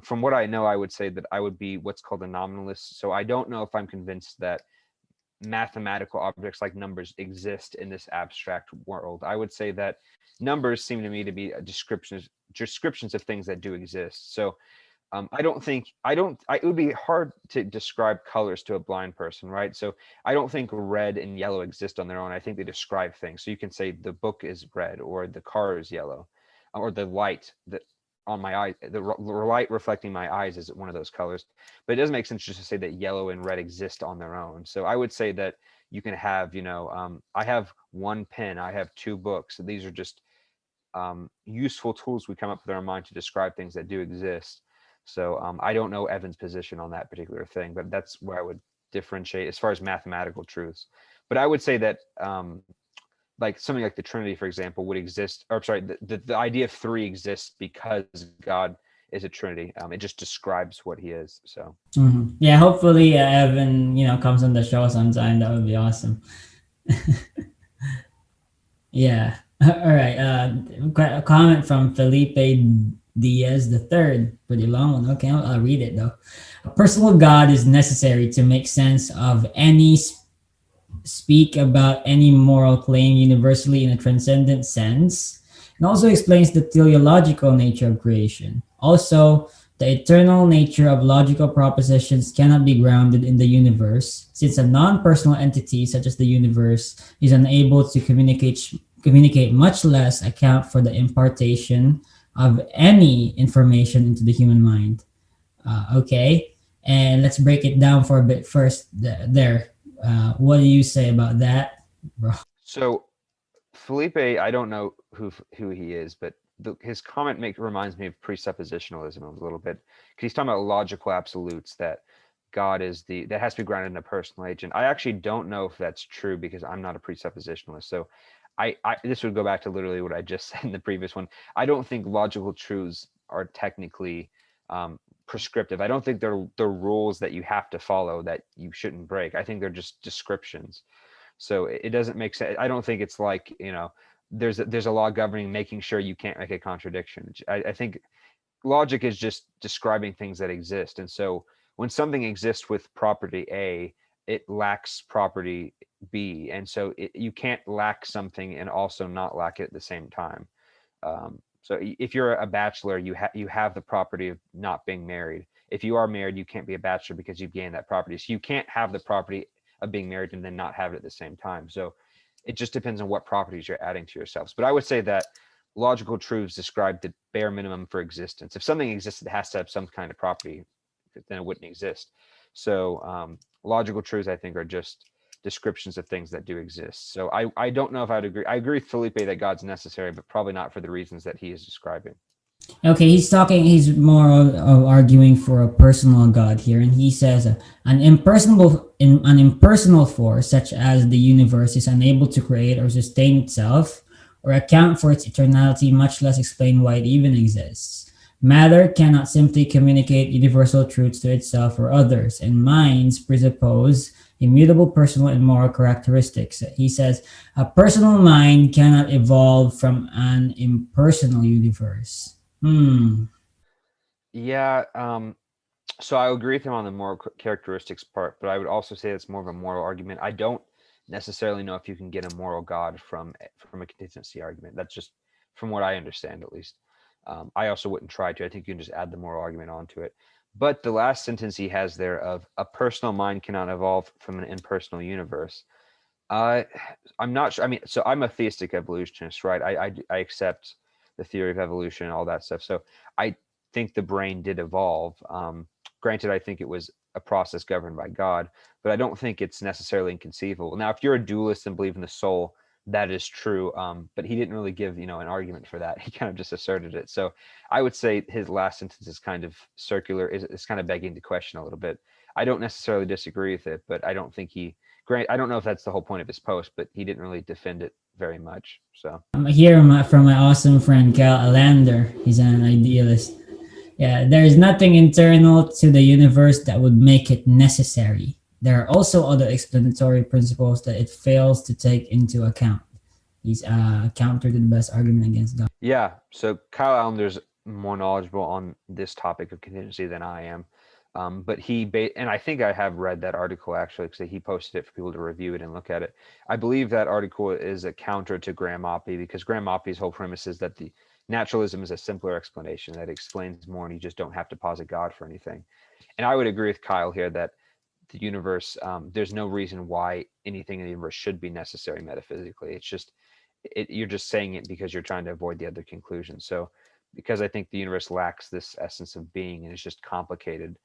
From what I know, I would say that I would be what's called a nominalist. So I don't know if I'm convinced that mathematical objects like numbers exist in this abstract world. I would say that numbers seem to me to be descriptions of things that do exist. So It would be hard to describe colors to a blind person, right? So I don't think red and yellow exist on their own. I think they describe things. So you can say the book is red, or the car is yellow, or the light that on my eye, the light reflecting my eyes is one of those colors. But it doesn't make sense just to say that yellow and red exist on their own. So I would say that you can have, I have one pen, I have two books. These are just useful tools we come up with in our mind to describe things that do exist. So I don't know Evan's position on that particular thing, but that's where I would differentiate as far as mathematical truths. But I would say that like something like the Trinity, for example, would exist, or sorry, the idea of three exists because God is a Trinity. It just describes what he is. So yeah, hopefully Evan, comes on the show sometime. That would be awesome. Yeah. All right. A comment from Felipe Diaz the third. Pretty long one. Okay, I'll read it though. A personal God is necessary to make sense of any speak about any moral claim universally in a transcendent sense, and also explains the teleological nature of creation. Also, the eternal nature of logical propositions cannot be grounded in the universe, since a non-personal entity such as the universe is unable to communicate, much less account for the impartation of any information into the human mind. Okay, and let's break it down for a bit first. There, what do you say about that, bro? So Felipe, I don't know who he is, but his comment reminds me of presuppositionalism a little bit, because he's talking about logical absolutes, that God is that has to be grounded in a personal agent. I actually don't know if that's true, because I'm not a presuppositionalist. So this would go back to literally what I just said in the previous one. I don't think logical truths are technically prescriptive. I don't think they're rules that you have to follow that you shouldn't break. I think they're just descriptions. So it doesn't make sense. I don't think it's like, there's a law governing making sure you can't make a contradiction. I think logic is just describing things that exist. And so when something exists with property A, it lacks property B. And so you can't lack something and also not lack it at the same time. So if you're a bachelor, you have the property of not being married. If you are married, you can't be a bachelor because you've gained that property. So you can't have the property of being married and then not have it at the same time. So it just depends on what properties you're adding to yourselves. But I would say that logical truths describe the bare minimum for existence. If something exists, it has to have some kind of property, then it wouldn't exist. So logical truths, I think, are just descriptions of things that do exist. So I don't know if I'd agree. I agree with Felipe that God's necessary, but probably not for the reasons that he is describing. Okay, he's more of arguing for a personal God here, and he says an impersonal force such as the universe is unable to create or sustain itself or account for its eternality, much less explain why it even exists. Matter cannot simply communicate universal truths to itself or others, and minds presuppose immutable personal and moral characteristics. He says a personal mind cannot evolve from an impersonal universe. Yeah. So I agree with him on the moral characteristics part, but I would also say it's more of a moral argument. I don't necessarily know if you can get a moral God from a contingency argument. That's just from what I understand, at least. I also wouldn't try to. I think you can just add the moral argument onto it. But the last sentence he has there of a personal mind cannot evolve from an impersonal universe. I'm not sure. I mean, so I'm a theistic evolutionist, right? I accept the theory of evolution and all that stuff. So I think the brain did evolve. Granted, I think it was a process governed by God, but I don't think it's necessarily inconceivable. Now, if you're a dualist and believe in the soul, that is true. But he didn't really give, an argument for that. He kind of just asserted it. So I would say his last sentence is kind of circular. It's kind of begging the question a little bit. I don't necessarily disagree with it, but I don't think I don't know if that's the whole point of his post, but he didn't really defend it very much. So I'm here from my awesome friend Cal Alander. He's an idealist. Yeah, there is nothing internal to the universe that would make it necessary. There are also other explanatory principles that it fails to take into account. He's counter to the best argument against God. Yeah, so Kyle Allender's more knowledgeable on this topic of contingency than I am. But and I think I have read that article actually, because he posted it for people to review it and look at it. I believe that article is a counter to Graham Oppy, because Graham Oppy's whole premise is that the naturalism is a simpler explanation that explains more, and you just don't have to posit God for anything. And I would agree with Kyle here that the universe, there's no reason why anything in the universe should be necessary metaphysically. It's just, you're just saying it because you're trying to avoid the other conclusion. So because I think the universe lacks this essence of being and it's just complicated,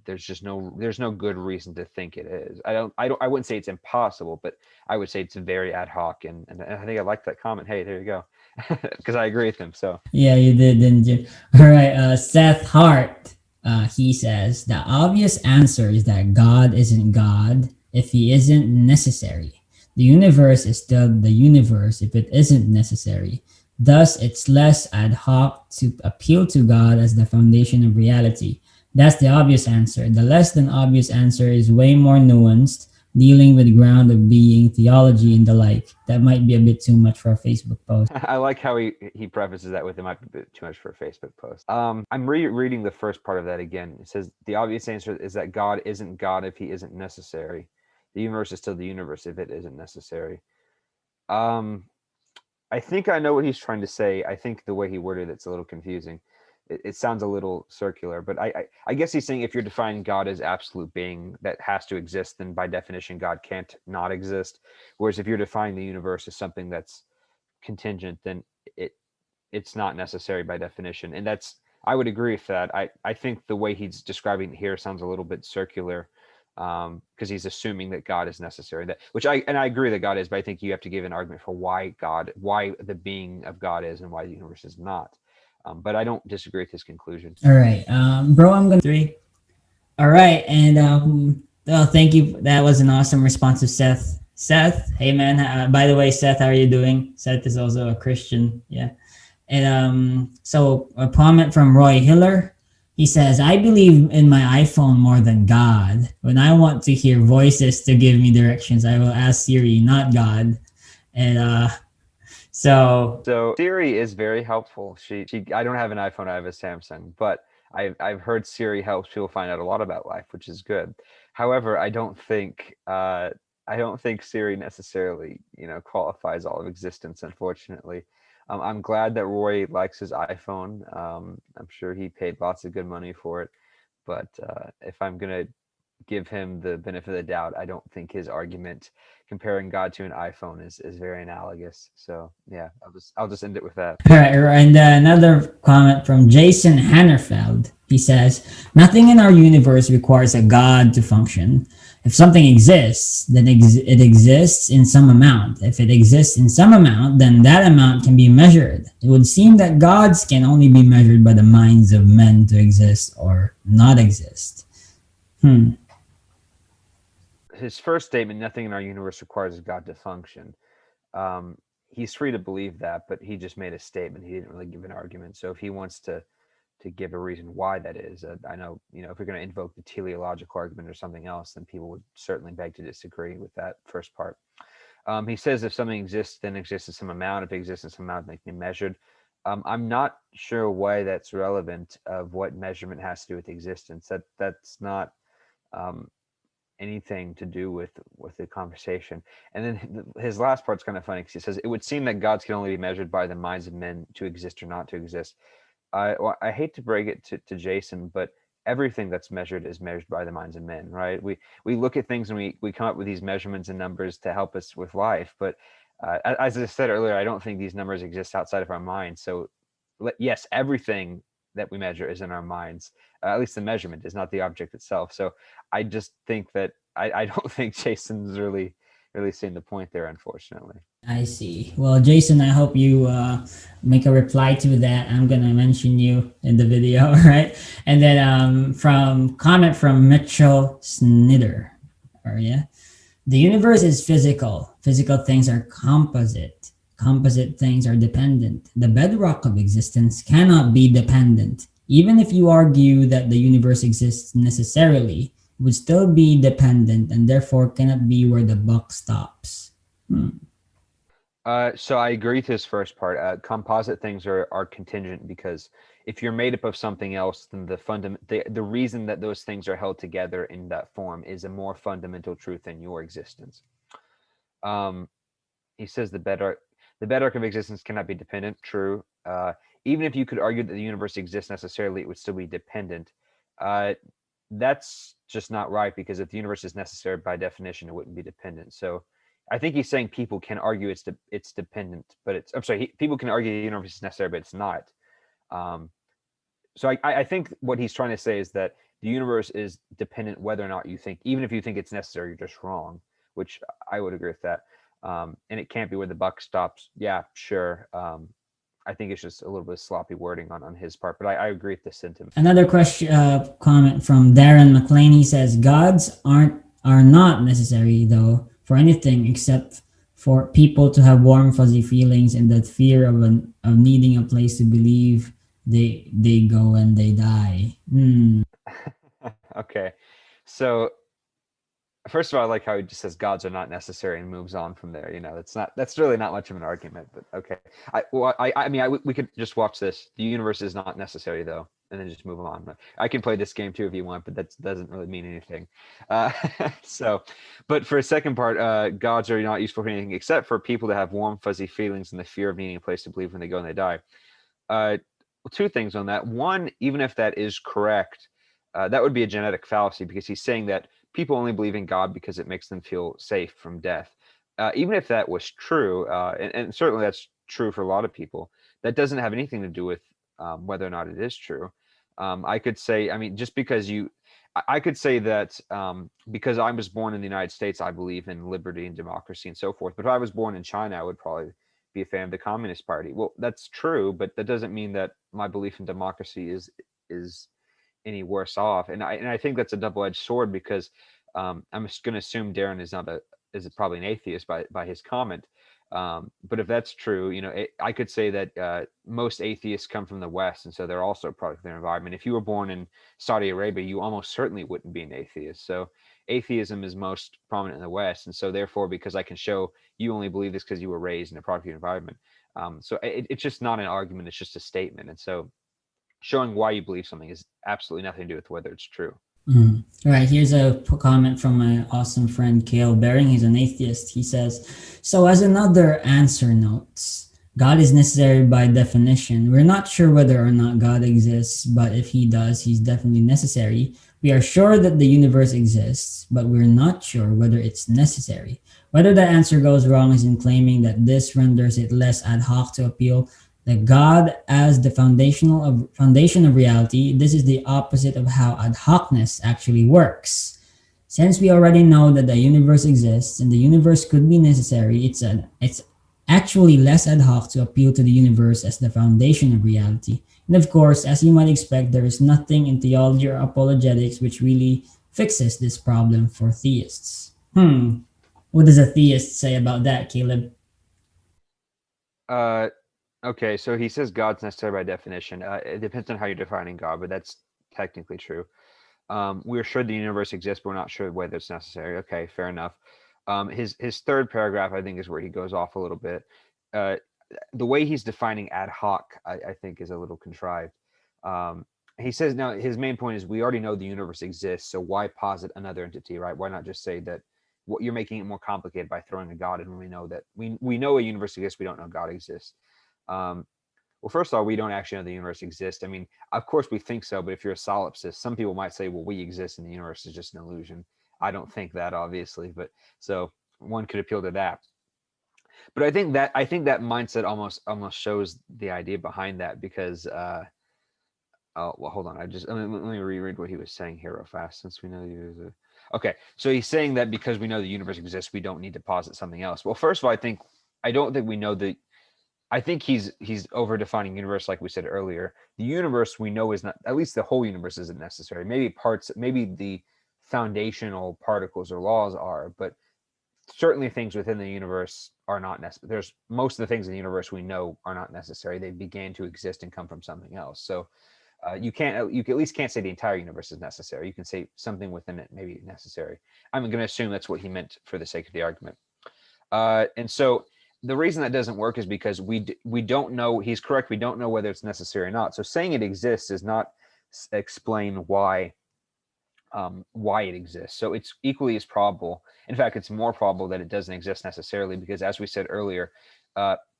there's no good reason to think it is. I wouldn't say it's impossible, but I would say it's very ad hoc. And I think I like that comment. Hey, there you go. Because I agree with him. So yeah, you did, didn't you? All right, Seth Hart. He says the obvious answer is that God isn't God if he isn't necessary. The universe is still the universe if it isn't necessary. Thus, it's less ad hoc to appeal to God as the foundation of reality. That's the obvious answer. The less than obvious answer is way more nuanced, dealing with ground of being, theology, and the like. That might be a bit too much for a Facebook post. I like how he prefaces that with it might be a bit too much for a Facebook post. I'm reading the first part of that again. It says the obvious answer is that God isn't God if he isn't necessary. The universe is still the universe if it isn't necessary. I think I know what he's trying to say. I think the way he worded it's a little confusing. It sounds a little circular, but I guess he's saying if you're defining God as absolute being that has to exist, then by definition God can't not exist. Whereas if you're defining the universe as something that's contingent, then it's not necessary by definition. And I would agree with that. I think the way he's describing it here sounds a little bit circular, because he's assuming that God is necessary. And I agree that God is, but I think you have to give an argument for why the being of God is and why the universe is not. But I don't disagree with his conclusion. All right, bro, I'm gonna 3. All right, and thank you. That was an awesome response to Seth. Seth, hey man. By the way, Seth, how are you doing? Seth is also a Christian. Yeah. And so a comment from Roy Hiller. He says, I believe in my iPhone more than God. When I want to hear voices to give me directions, I will ask Siri, not God. And so Siri is very helpful. She I don't have an iPhone, I have a Samsung, but I've heard Siri helps people find out a lot about life, which is good. However, I don't think Siri necessarily, qualifies all of existence, unfortunately. I'm glad that Roy likes his iPhone. I'm sure he paid lots of good money for it. But if I'm going to give him the benefit of the doubt, I don't think his argument comparing God to an iPhone is very analogous. So yeah, I'll just end it with that. All right, and another comment from Jason Hannerfeld. He says, nothing in our universe requires a God to function. If something exists, then it exists in some amount. If it exists in some amount, then that amount can be measured. It would seem that gods can only be measured by the minds of men to exist or not exist. His first statement, nothing in our universe requires God to function. He's free to believe that, but he just made a statement. He didn't really give an argument. So if he wants to give a reason why that is, I know, if you're going to invoke the teleological argument or something else, then people would certainly beg to disagree with that first part. He says if something exists, then exists in some amount. If it exists in some amount, then it can be measured. I'm not sure why that's relevant of what measurement has to do with existence. That's not anything to do with the conversation. And then his last part's kind of funny because he says, it would seem that gods can only be measured by the minds of men to exist or not to exist. I hate to break it to Jason, but everything that's measured is measured by the minds of men, right? We look at things and we come up with these measurements and numbers to help us with life. But as I said earlier, I don't think these numbers exist outside of our minds. So yes, everything that we measure is in our minds. At least the measurement is, not the object itself. So I just think that I don't think Jason's really seeing the point there, unfortunately. I see. Well, Jason, I hope you make a reply to that. I'm going to mention you in the video, all right? And then comment from Mitchell Snider. The universe is physical. Physical things are composite. Composite things are dependent. The bedrock of existence cannot be dependent. Even if you argue that the universe exists necessarily, it would still be dependent and therefore cannot be where the buck stops. So I agree with his first part. Composite things are contingent because if you're made up of something else, then the reason that those things are held together in that form is a more fundamental truth than your existence. Um, he says the bedrock of existence cannot be dependent. True. Even if you could argue that the universe exists necessarily, it would still be dependent. Uh, that's just not right because if the universe is necessary by definition, it wouldn't be dependent. So I think he's saying people can argue it's dependent, but I'm sorry, people can argue the universe is necessary, but it's not. Um, so I think what he's trying to say is that the universe is dependent whether or not you think, even if you think it's necessary, you're just wrong, which I would agree with that. And it can't be where the buck stops. Yeah, sure. I think it's just a little bit of sloppy wording on his part, but I agree with the sentiment. Another question, comment from Darren McLean. He says, "Gods are not necessary though for anything except for people to have warm fuzzy feelings and that fear of needing a place to believe they go and they die." Okay, so first of all, I like how he just says gods are not necessary and moves on from there. That's really not much of an argument, but okay. We could just watch this. The universe is not necessary though, and then just move on. I can play this game too if you want, but that doesn't really mean anything. But for a second part, gods are not useful for anything except for people to have warm, fuzzy feelings and the fear of needing a place to believe when they go and they die. Two things on that. One, even if that is correct, that would be a genetic fallacy because he's saying that people only believe in God because it makes them feel safe from death. Even if that was true, and certainly that's true for a lot of people, that doesn't have anything to do with whether or not it is true. I could say, I mean, just because I could say that because I was born in the United States, I believe in liberty and democracy and so forth. But if I was born in China, I would probably be a fan of the Communist Party. Well, that's true, but that doesn't mean that my belief in democracy is any worse off. And I think that's a double-edged sword because I'm just going to assume Darren is probably an atheist by his comment. But if that's true, I could say that most atheists come from the West, and so they're also a product of their environment. If you were born in Saudi Arabia, you almost certainly wouldn't be an atheist. So atheism is most prominent in the West, and so therefore, because I can show you only believe this because you were raised in a product of your environment, so it's just not an argument; it's just a statement. And so showing why you believe something is absolutely nothing to do with whether it's true. All right, here's a comment from my awesome friend Cale Bering. He's an atheist. He says, "So as another answer notes, God is necessary by definition. We're not sure whether or not God exists, but if he does, he's definitely necessary. We are sure that the universe exists, but we're not sure whether it's necessary. Whether the answer goes wrong is in claiming that this renders it less ad hoc to appeal that God as the foundation of reality. This is the opposite of how ad hocness actually works. Since we already know that the universe exists and the universe could be necessary, it's actually less ad hoc to appeal to the universe as the foundation of reality. And of course, as you might expect, there is nothing in theology or apologetics which really fixes this problem for theists." What does a theist say about that, Caleb? Okay, so he says God's necessary by definition. It depends on how you're defining God, but that's technically true. We're sure the universe exists, but we're not sure whether it's necessary. Okay, fair enough. His third paragraph, I think, is where he goes off a little bit. The way he's defining ad hoc, I think, is a little contrived. He says now his main point is we already know the universe exists, so why posit another entity, right? Why not just say that what you're making it more complicated by throwing a God in when we know that we know a universe exists, we don't know God exists. Well, first of all, we don't actually know the universe exists. I mean, of course we think so, but if you're a solipsist, some people might say, well, we exist and the universe is just an illusion. I don't think that, obviously, but so one could appeal to that. But I think that mindset almost shows the idea behind that because oh, well, hold on. Let me reread what he was saying here real fast since we know you. Okay, so he's saying that because we know the universe exists, we don't need to posit something else. Well, first of all, I don't think we know the. I think he's over defining universe, like we said earlier. The universe we know is not, at least the whole universe isn't necessary. Maybe the foundational particles or laws are, but certainly things within the universe are not necessary. Most of the things in the universe we know are not necessary. They began to exist and come from something else. So you at least can't say the entire universe is necessary. You can say something within it may be necessary. I'm going to assume that's what he meant for the sake of the argument. And so the reason that doesn't work is because we don't know. He's correct. We don't know whether it's necessary or not. So saying it exists does not explain why it exists. So it's equally as probable. In fact, it's more probable that it doesn't exist necessarily, because as we said earlier,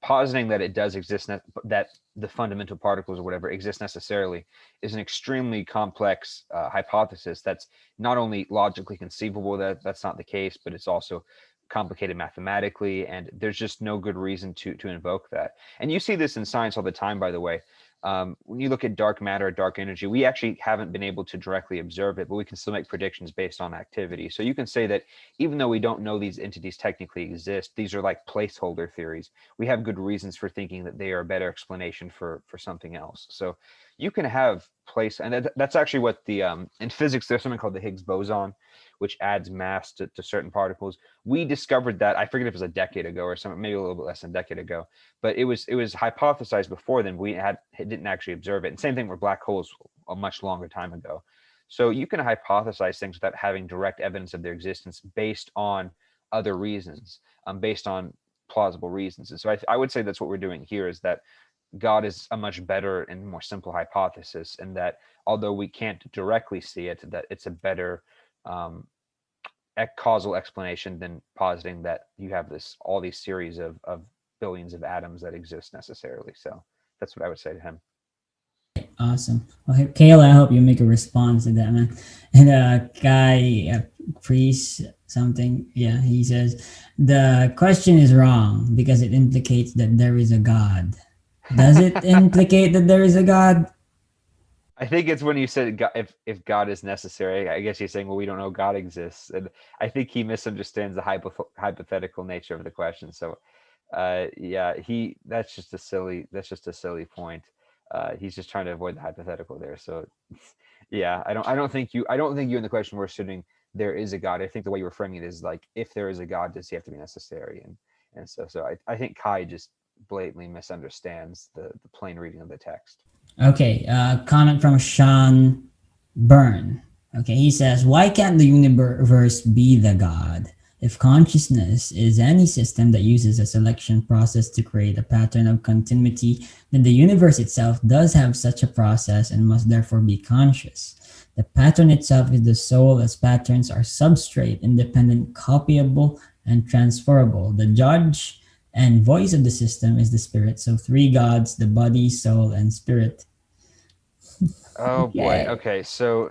positing that it does exist, that the fundamental particles or whatever exist necessarily, is an extremely complex hypothesis that's not only logically conceivable that that's not the case, but it's also complicated mathematically, and there's just no good reason to invoke that. And you see this in science all the time, by the way. When you look at dark matter, dark energy, we actually haven't been able to directly observe it, but we can still make predictions based on activity. So you can say that even though we don't know these entities technically exist, these are like placeholder theories. We have good reasons for thinking that they are a better explanation for something else. So you can have and that's actually what the in physics, there's something called the Higgs boson, which adds mass to certain particles. We discovered that, I forget if it was a decade ago or something, maybe a little bit less than a decade ago, but it was hypothesized before then. We didn't actually observe it. And same thing with black holes a much longer time ago. So you can hypothesize things without having direct evidence of their existence based on other reasons, based on plausible reasons. And so I would say that's what we're doing here, is that God is a much better and more simple hypothesis, and that although we can't directly see it, that it's a better causal explanation than positing that you have all these series of billions of atoms that exist necessarily. So that's what I would say to him. Awesome. Well, Kayla, I hope you make a response to that, man. And Guy Priest something, yeah, he says the question is wrong because it implicates that there is a God. Does it implicate that there is a God? I think it's when you said if God is necessary. I guess you're saying, well, we don't know God exists, and I think he misunderstands the hypothetical nature of the question. So, yeah, that's just a silly point. He's just trying to avoid the hypothetical there. So, yeah, I don't think you in the question were assuming there is a God. I think the way you were framing it is like, if there is a God, does he have to be necessary? And so I think Kai just blatantly misunderstands the plain reading of the text. Okay, comment from Sean Byrne. Okay, he says, why can't the universe be the God? If consciousness is any system that uses a selection process to create a pattern of continuity, then the universe itself does have such a process and must therefore be conscious. The pattern itself is the soul, as patterns are substrate, independent, copyable, and transferable. The judge and voice of the system is the spirit. So three gods, the body, soul, and spirit. Oh boy. Okay. So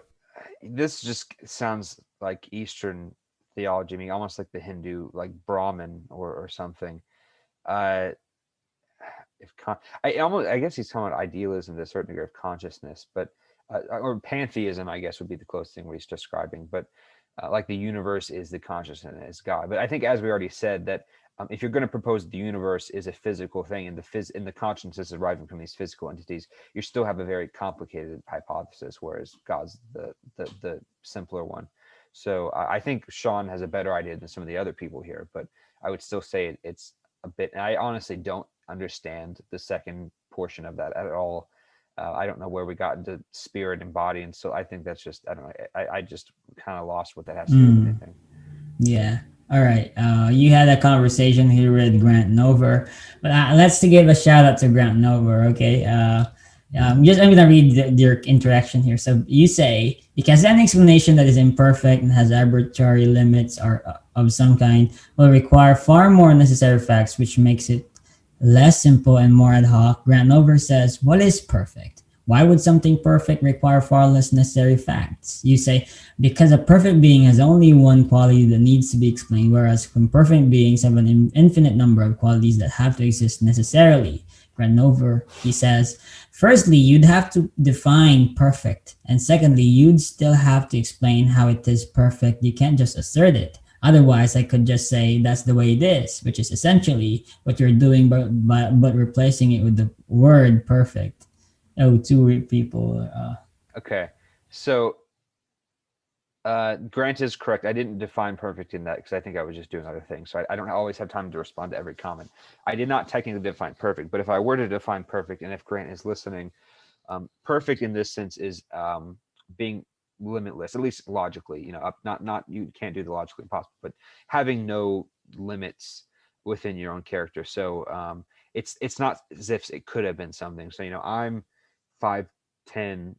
this just sounds like Eastern theology, I mean, almost like the Hindu, like Brahman or something. I guess he's talking about idealism to a certain degree of consciousness, but or pantheism, I guess, would be the closest thing where he's describing. But like the universe is the consciousness and is God. But I think, as we already said, that if you're going to propose that the universe is a physical thing and the consciousness is arriving from these physical entities, you still have a very complicated hypothesis, whereas God's the simpler one. So I think Sean has a better idea than some of the other people here, but I would still say it's a bit. I honestly don't understand the second portion of that at all. I don't know where we got into spirit and body, and so I think that's just, I don't know. I just kind of lost what that has to do with anything. Yeah. All right. You had a conversation here with Grant Nover, but let's give a shout out to Grant Nover. Okay. I'm gonna read your interaction here. So you say, because any explanation that is imperfect and has arbitrary limits or of some kind will require far more necessary facts, which makes it less simple and more ad hoc. Grant Nover says, what is perfect? Why would something perfect require far less necessary facts? You say, because a perfect being has only one quality that needs to be explained, whereas imperfect beings have an infinite number of qualities that have to exist necessarily. Grant Nover, he says, firstly, you'd have to define perfect. And secondly, you'd still have to explain how it is perfect. You can't just assert it. Otherwise, I could just say that's the way it is, which is essentially what you're doing, but replacing it with the word perfect. Oh, two people. Okay, so Grant is correct. I didn't define perfect in that because I think I was just doing other things. So I don't always have time to respond to every comment. I did not technically define perfect, but if I were to define perfect, and if Grant is listening, perfect in this sense is being limitless, at least logically. You know, not you can't do the logically impossible, but having no limits within your own character. So it's not as if it could have been something. So I'm 5'10",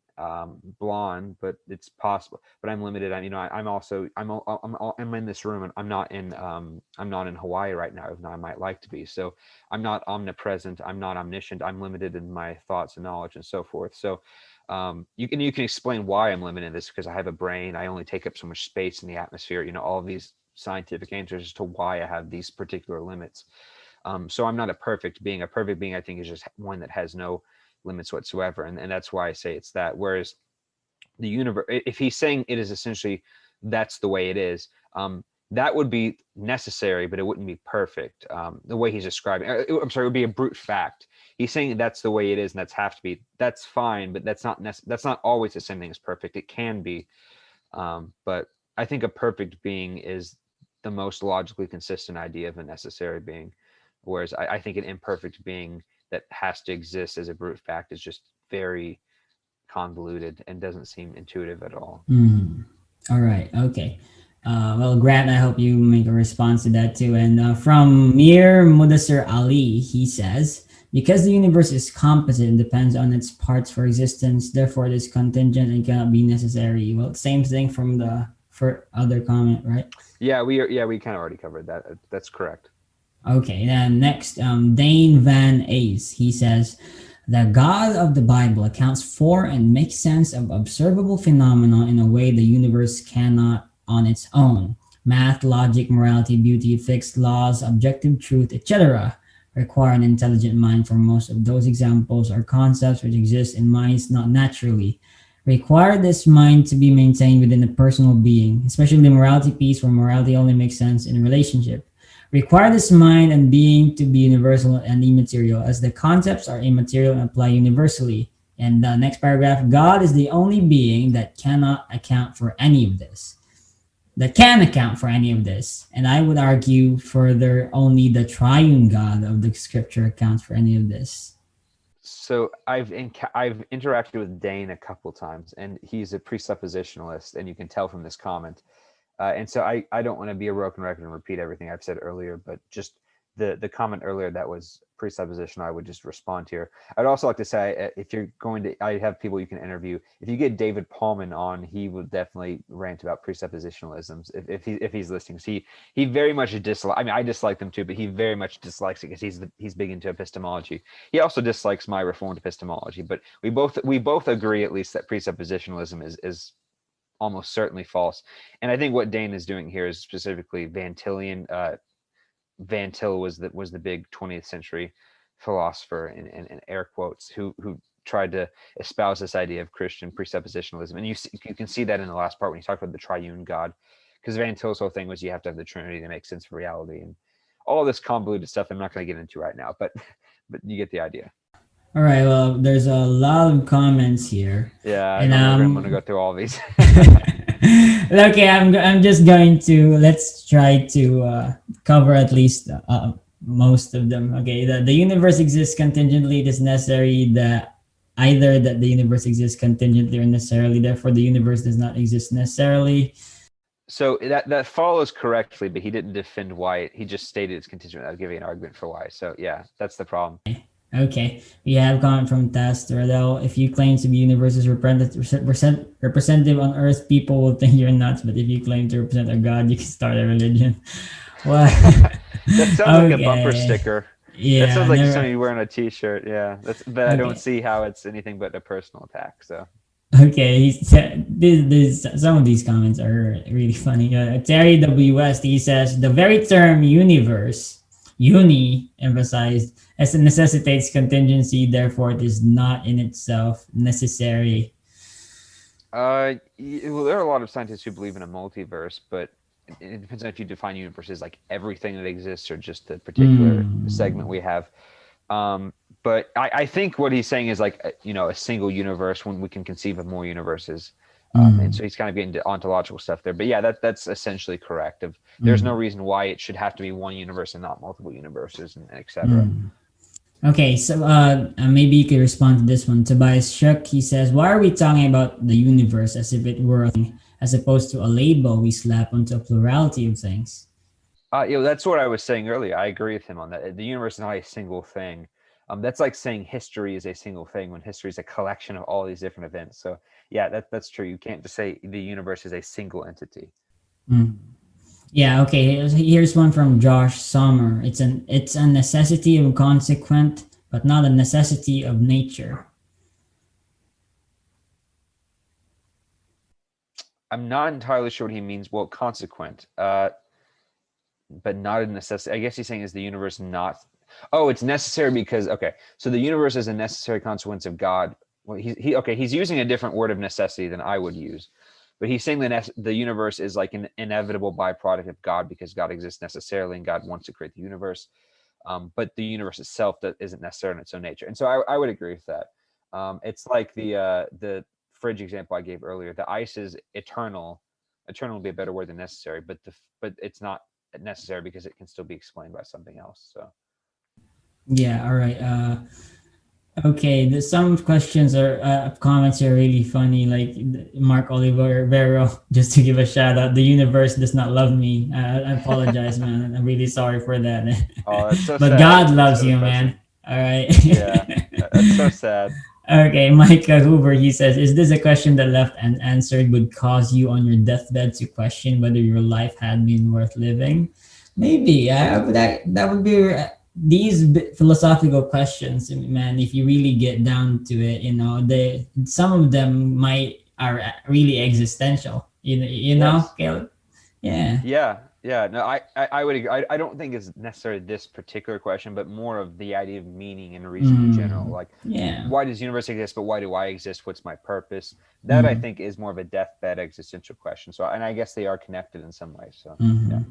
blonde, but it's possible. But I'm limited. I'm in this room, and I'm not in Hawaii right now, even though I might like to be. So I'm not omnipresent. I'm not omniscient. I'm limited in my thoughts and knowledge and so forth. So you can explain why I'm limited in this, because I have a brain. I only take up so much space in the atmosphere. All of these scientific answers as to why I have these particular limits. So I'm not a perfect being. A perfect being, I think, is just one that has no limits whatsoever, and that's why I say it's that. Whereas the universe, if he's saying it is essentially that's the way it is, that would be necessary, but it wouldn't be perfect. The way he's describing, it would be a brute fact. He's saying that's the way it is, and that's fine, but that's not always the same thing as perfect. It can be, but I think a perfect being is the most logically consistent idea of a necessary being, whereas I think an imperfect being that has to exist as a brute fact is just very convoluted and doesn't seem intuitive at all. All right. Okay. Well, Grant, I hope you make a response to that too. And from Mir Mudassir Ali, he says, because the universe is composite and depends on its parts for existence, therefore it is contingent and cannot be necessary. Well, same thing from the other comment, right? Yeah, we kind of already covered that. That's correct. Okay, then next, Dane Van Ace, he says, the God of the Bible accounts for and makes sense of observable phenomena in a way the universe cannot on its own. Math, logic, morality, beauty, fixed laws, objective truth, etc. require an intelligent mind, for most of those examples are concepts which exist in minds not naturally. Require this mind to be maintained within a personal being, especially the morality piece, where morality only makes sense in a relationship. Require this mind and being to be universal and immaterial, as the concepts are immaterial and apply universally. And the next paragraph, God is the only being that cannot account for any of this. That can account for any of this. And I would argue further, only the triune God of the scripture accounts for any of this. So I've interacted with Dane a couple times, and he's a presuppositionalist, and you can tell from this comment. And so I don't want to be a broken record and repeat everything I've said earlier, but just the comment earlier that was presuppositional, I would just respond here. I'd also like to say, if you're going to, I have people you can interview. If you get David Paulman on, he would definitely rant about presuppositionalisms if he's listening. So he very much dislikes. I mean, I dislike them too, but he very much dislikes it because he's big into epistemology. He also dislikes my reformed epistemology, but we both agree at least that presuppositionalism is almost certainly false. And I think what Dane is doing here is specifically Van Tillian. Van Til was the big 20th century philosopher in air quotes who tried to espouse this idea of Christian presuppositionalism. And you can see that in the last part when he talked about the triune God, because Van Til's whole thing was you have to have the Trinity to make sense of reality and all this convoluted stuff I'm not going to get into right now, but you get the idea. All right, well, there's a lot of comments here. Yeah, and I'm going to go through all these. Okay, I'm just going to, let's try to cover at least most of them. Okay, the universe exists contingently. It is necessary that either that the universe exists contingently or necessarily, therefore the universe does not exist necessarily. So that follows correctly, but he didn't defend why. He just stated it's contingent without giving an argument for why. So yeah, that's the problem. Okay, we have comment from Taster, though. If you claim to be universe's representative on Earth, people will think you're nuts. But if you claim to represent a god, you can start a religion. What? That sounds like a bumper sticker. Yeah, that sounds like somebody wearing a T-shirt. Yeah, but I don't see how it's anything but a personal attack. So. Okay, he said some of these comments are really funny. Terry WS, he says the very term universe. Uni emphasized as it necessitates contingency, therefore it is not in itself necessary. Well, there are a lot of scientists who believe in a multiverse, but it depends on if you define universe as like everything that exists or just the particular segment we have. But I think what he's saying is like a single universe when we can conceive of more universes. And so he's kind of getting to ontological stuff there. But yeah, that's essentially correct. There's no reason why it should have to be one universe and not multiple universes, and et cetera. Okay, so maybe you could respond to this one. Tobias Shuck, he says, why are we talking about the universe as if it were a thing, as opposed to a label we slap onto a plurality of things? That's what I was saying earlier. I agree with him on that. The universe is not a single thing. That's like saying history is a single thing when history is a collection of all these different events. So yeah, that's true. You can't just say the universe is a single entity. Mm. Yeah, okay. Here's one from Josh Sommer. It's a necessity of consequent, but not a necessity of nature. I'm not entirely sure what he means. Well, consequent, but not a necessity. I guess he's saying is the universe not. Oh, it's necessary because okay. So the universe is a necessary consequence of God. Well, he's using a different word of necessity than I would use, but he's saying the universe is like an inevitable byproduct of God because God exists necessarily and God wants to create the universe. But the universe itself that isn't necessary in its own nature. And so I would agree with that. It's like the fridge example I gave earlier. The ice is eternal. Eternal would be a better word than necessary, but it's not necessary because it can still be explained by something else. So Yeah, all right. Okay, some questions or comments are really funny. Like Mark Oliver Vero, just to give a shout out. The universe does not love me. I apologize, man. I'm really sorry for that. oh, that's so But sad. God loves so you, depressing. man. All right. Yeah, that's so sad. Okay, Micah Hoover, he says, is this a question that left unanswered would cause you on your deathbed to question whether your life had been worth living? Maybe. That would be these philosophical questions, man. If you really get down to it, they some of them might are really existential. You know, Yes. Caleb. Yeah. Yeah. No, I would agree. I don't think it's necessarily this particular question, but more of the idea of meaning and reason in general. Like, Yeah. why does the universe exist? But why do I exist? What's my purpose? That I Mhm. think is more of a deathbed existential question. So, and I guess they are connected in some way. So, Mhm. yeah.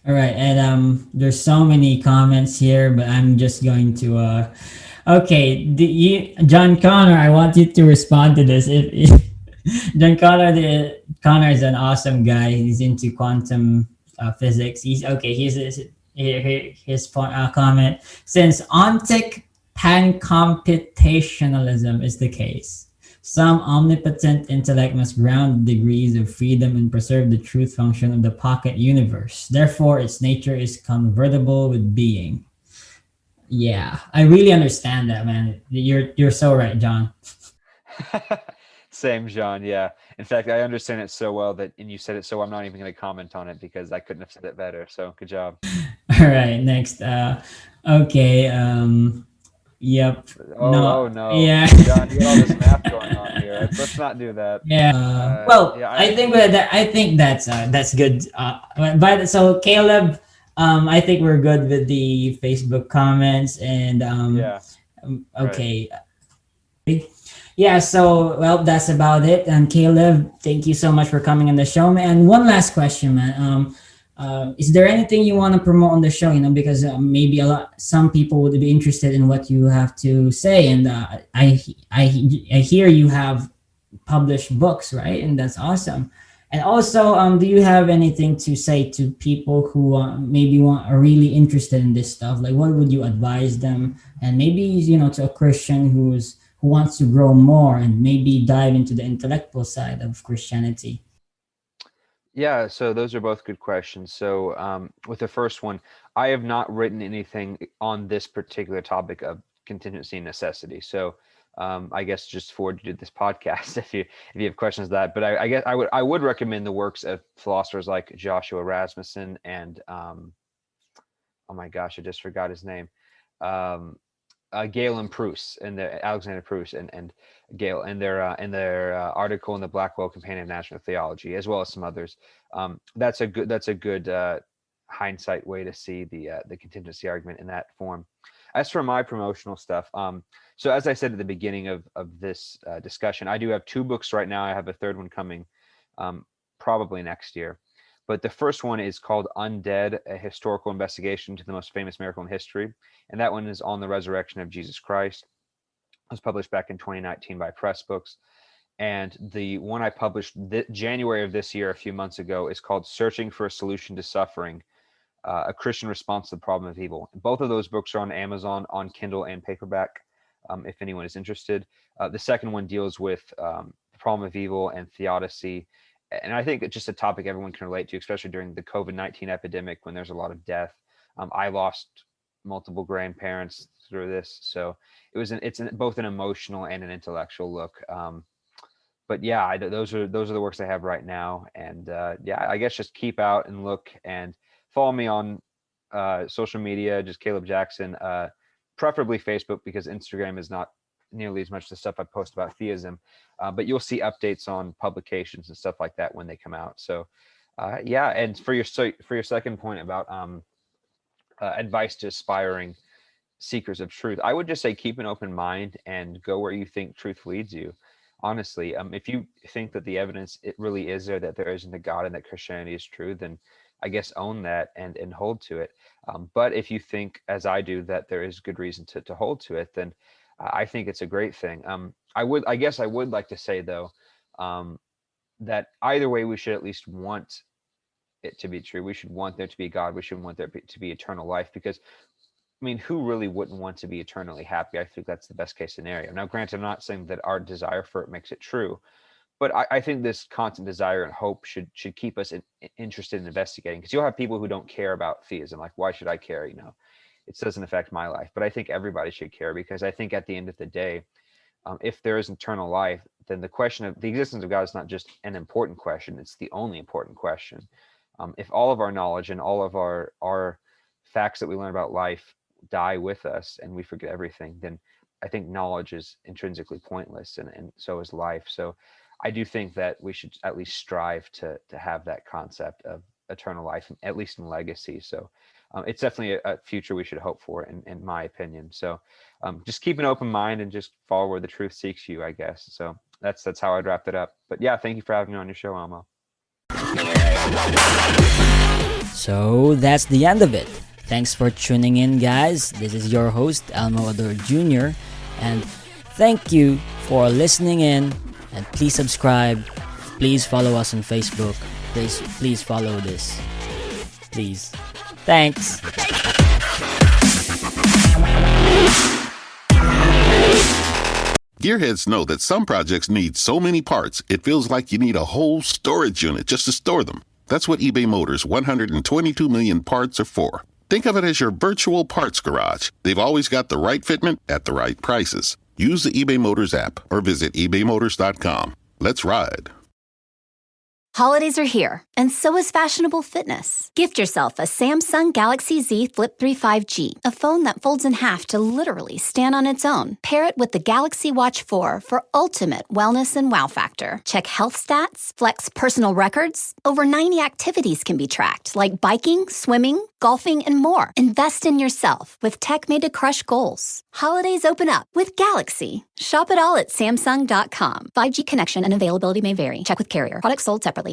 All right, and there's so many comments here, but I'm just going to okay, John Connor, I want you to respond to this. If John Connor, Connor is an awesome guy. He's into quantum physics. He's okay. His comment: since ontic pan-computationalism is the case, some omnipotent intellect must ground degrees of freedom and preserve the truth function of the pocket universe. Therefore, its nature is convertible with being. Yeah, I really understand that, man. You're so right, John. Same, John. Yeah. In fact, I understand it so well and you said it so I'm not even going to comment on it because I couldn't have said it better. So, good job. All right, next. Okay. Yep. No. Oh no, Yeah. John, you got all this math going on here. Let's not do that. Yeah. Well, Yeah, I think that I think that's good. But so Caleb, I think we're good with the Facebook comments and yeah, right. okay. Yeah, so well, that's about it. And Caleb, thank you so much for coming on the show, man. One last question, man. Is there anything you want to promote on the show? Because maybe some people would be interested in what you have to say, and I hear you have published books, right? And that's awesome. And also, do you have anything to say to people who maybe are really interested in this stuff? Like, what would you advise them? And maybe to a Christian who wants to grow more and maybe dive into the intellectual side of Christianity. Yeah, so those are both good questions. So with the first one, I have not written anything on this particular topic of contingency and necessity. So I guess just forward you to this podcast if you have questions of that. But I guess I would recommend the works of philosophers like Joshua Rasmussen and oh my gosh, I just forgot his name. Galen Proust and Alexander Proust and Gale and their article in the Blackwell Companion of National Theology, as well as some others. That's a good hindsight way to see the contingency argument in that form. As for my promotional stuff, so as I said at the beginning of this discussion, I do have 2 books right now. I have a third one coming probably next year. But the first one is called Undead, a historical investigation to the most famous miracle in history. And that one is on the resurrection of Jesus Christ. It was published back in 2019 by Press Books. And the one I published January of this year, a few months ago, is called Searching for a Solution to Suffering, a Christian Response to the Problem of Evil. Both of those books are on Amazon, on Kindle and paperback, if anyone is interested. The second one deals with the problem of evil and theodicy and I think it's just a topic everyone can relate to, especially during the COVID-19 epidemic when there's a lot of death. I lost multiple grandparents through this, so it's both an emotional and an intellectual look. But yeah, those are the works I have right now, and yeah, I guess just keep out and look and follow me on social media, just Caleb Jackson, preferably Facebook, because Instagram is not nearly as much the stuff I post about theism, but you'll see updates on publications and stuff like that when they come out. So yeah, and for your second point about advice to aspiring seekers of truth, I would just say keep an open mind and go where you think truth leads you. Honestly, if you think that the evidence it really is there that there isn't a God and that Christianity is true, then I guess own that and hold to it. But if you think, as I do, that there is good reason to hold to it, then I think it's a great thing. I guess I would like to say though, that either way we should at least want it to be true. We should want there to be God. We should want there to be eternal life, because I mean, who really wouldn't want to be eternally happy? I think that's the best case scenario. Now, granted, I'm not saying that our desire for it makes it true, but I think this constant desire and hope should keep us interested in investigating, because you'll have people who don't care about theism. Like, why should I care? You know, it doesn't affect my life. But I think everybody should care, because I think at the end of the day, if there is eternal life, then the question of the existence of God is not just an important question, it's the only important question. If all of our knowledge and all of our facts that we learn about life die with us and we forget everything, then I think knowledge is intrinsically pointless, and so is life. So I do think that we should at least strive to have that concept of eternal life, at least in legacy. So it's definitely a future we should hope for, in my opinion. So just keep an open mind and just follow where the truth seeks you, I guess. So that's how I'd wrap it up. But yeah, thank you for having me on your show, Alma. So that's the end of it. Thanks for tuning in, guys. This is your host, Elmo Ador Jr. And thank you for listening in. And please subscribe. Please follow us on Facebook. Please follow this. Please. Thanks. Gearheads know that some projects need so many parts, it feels like you need a whole storage unit just to store them. That's what eBay Motors' 122 million parts are for. Think of it as your virtual parts garage. They've always got the right fitment at the right prices. Use the eBay Motors app or visit ebaymotors.com. Let's ride. Holidays are here, and so is fashionable fitness. Gift yourself a Samsung Galaxy Z Flip 3 5G, a phone that folds in half to literally stand on its own. Pair it with the Galaxy Watch 4 for ultimate wellness and wow factor. Check health stats, flex personal records. Over 90 activities can be tracked, like biking, swimming, golfing, and more. Invest in yourself with tech made to crush goals. Holidays open up with Galaxy. Shop it all at Samsung.com. 5G connection and availability may vary. Check with carrier. Products sold separately.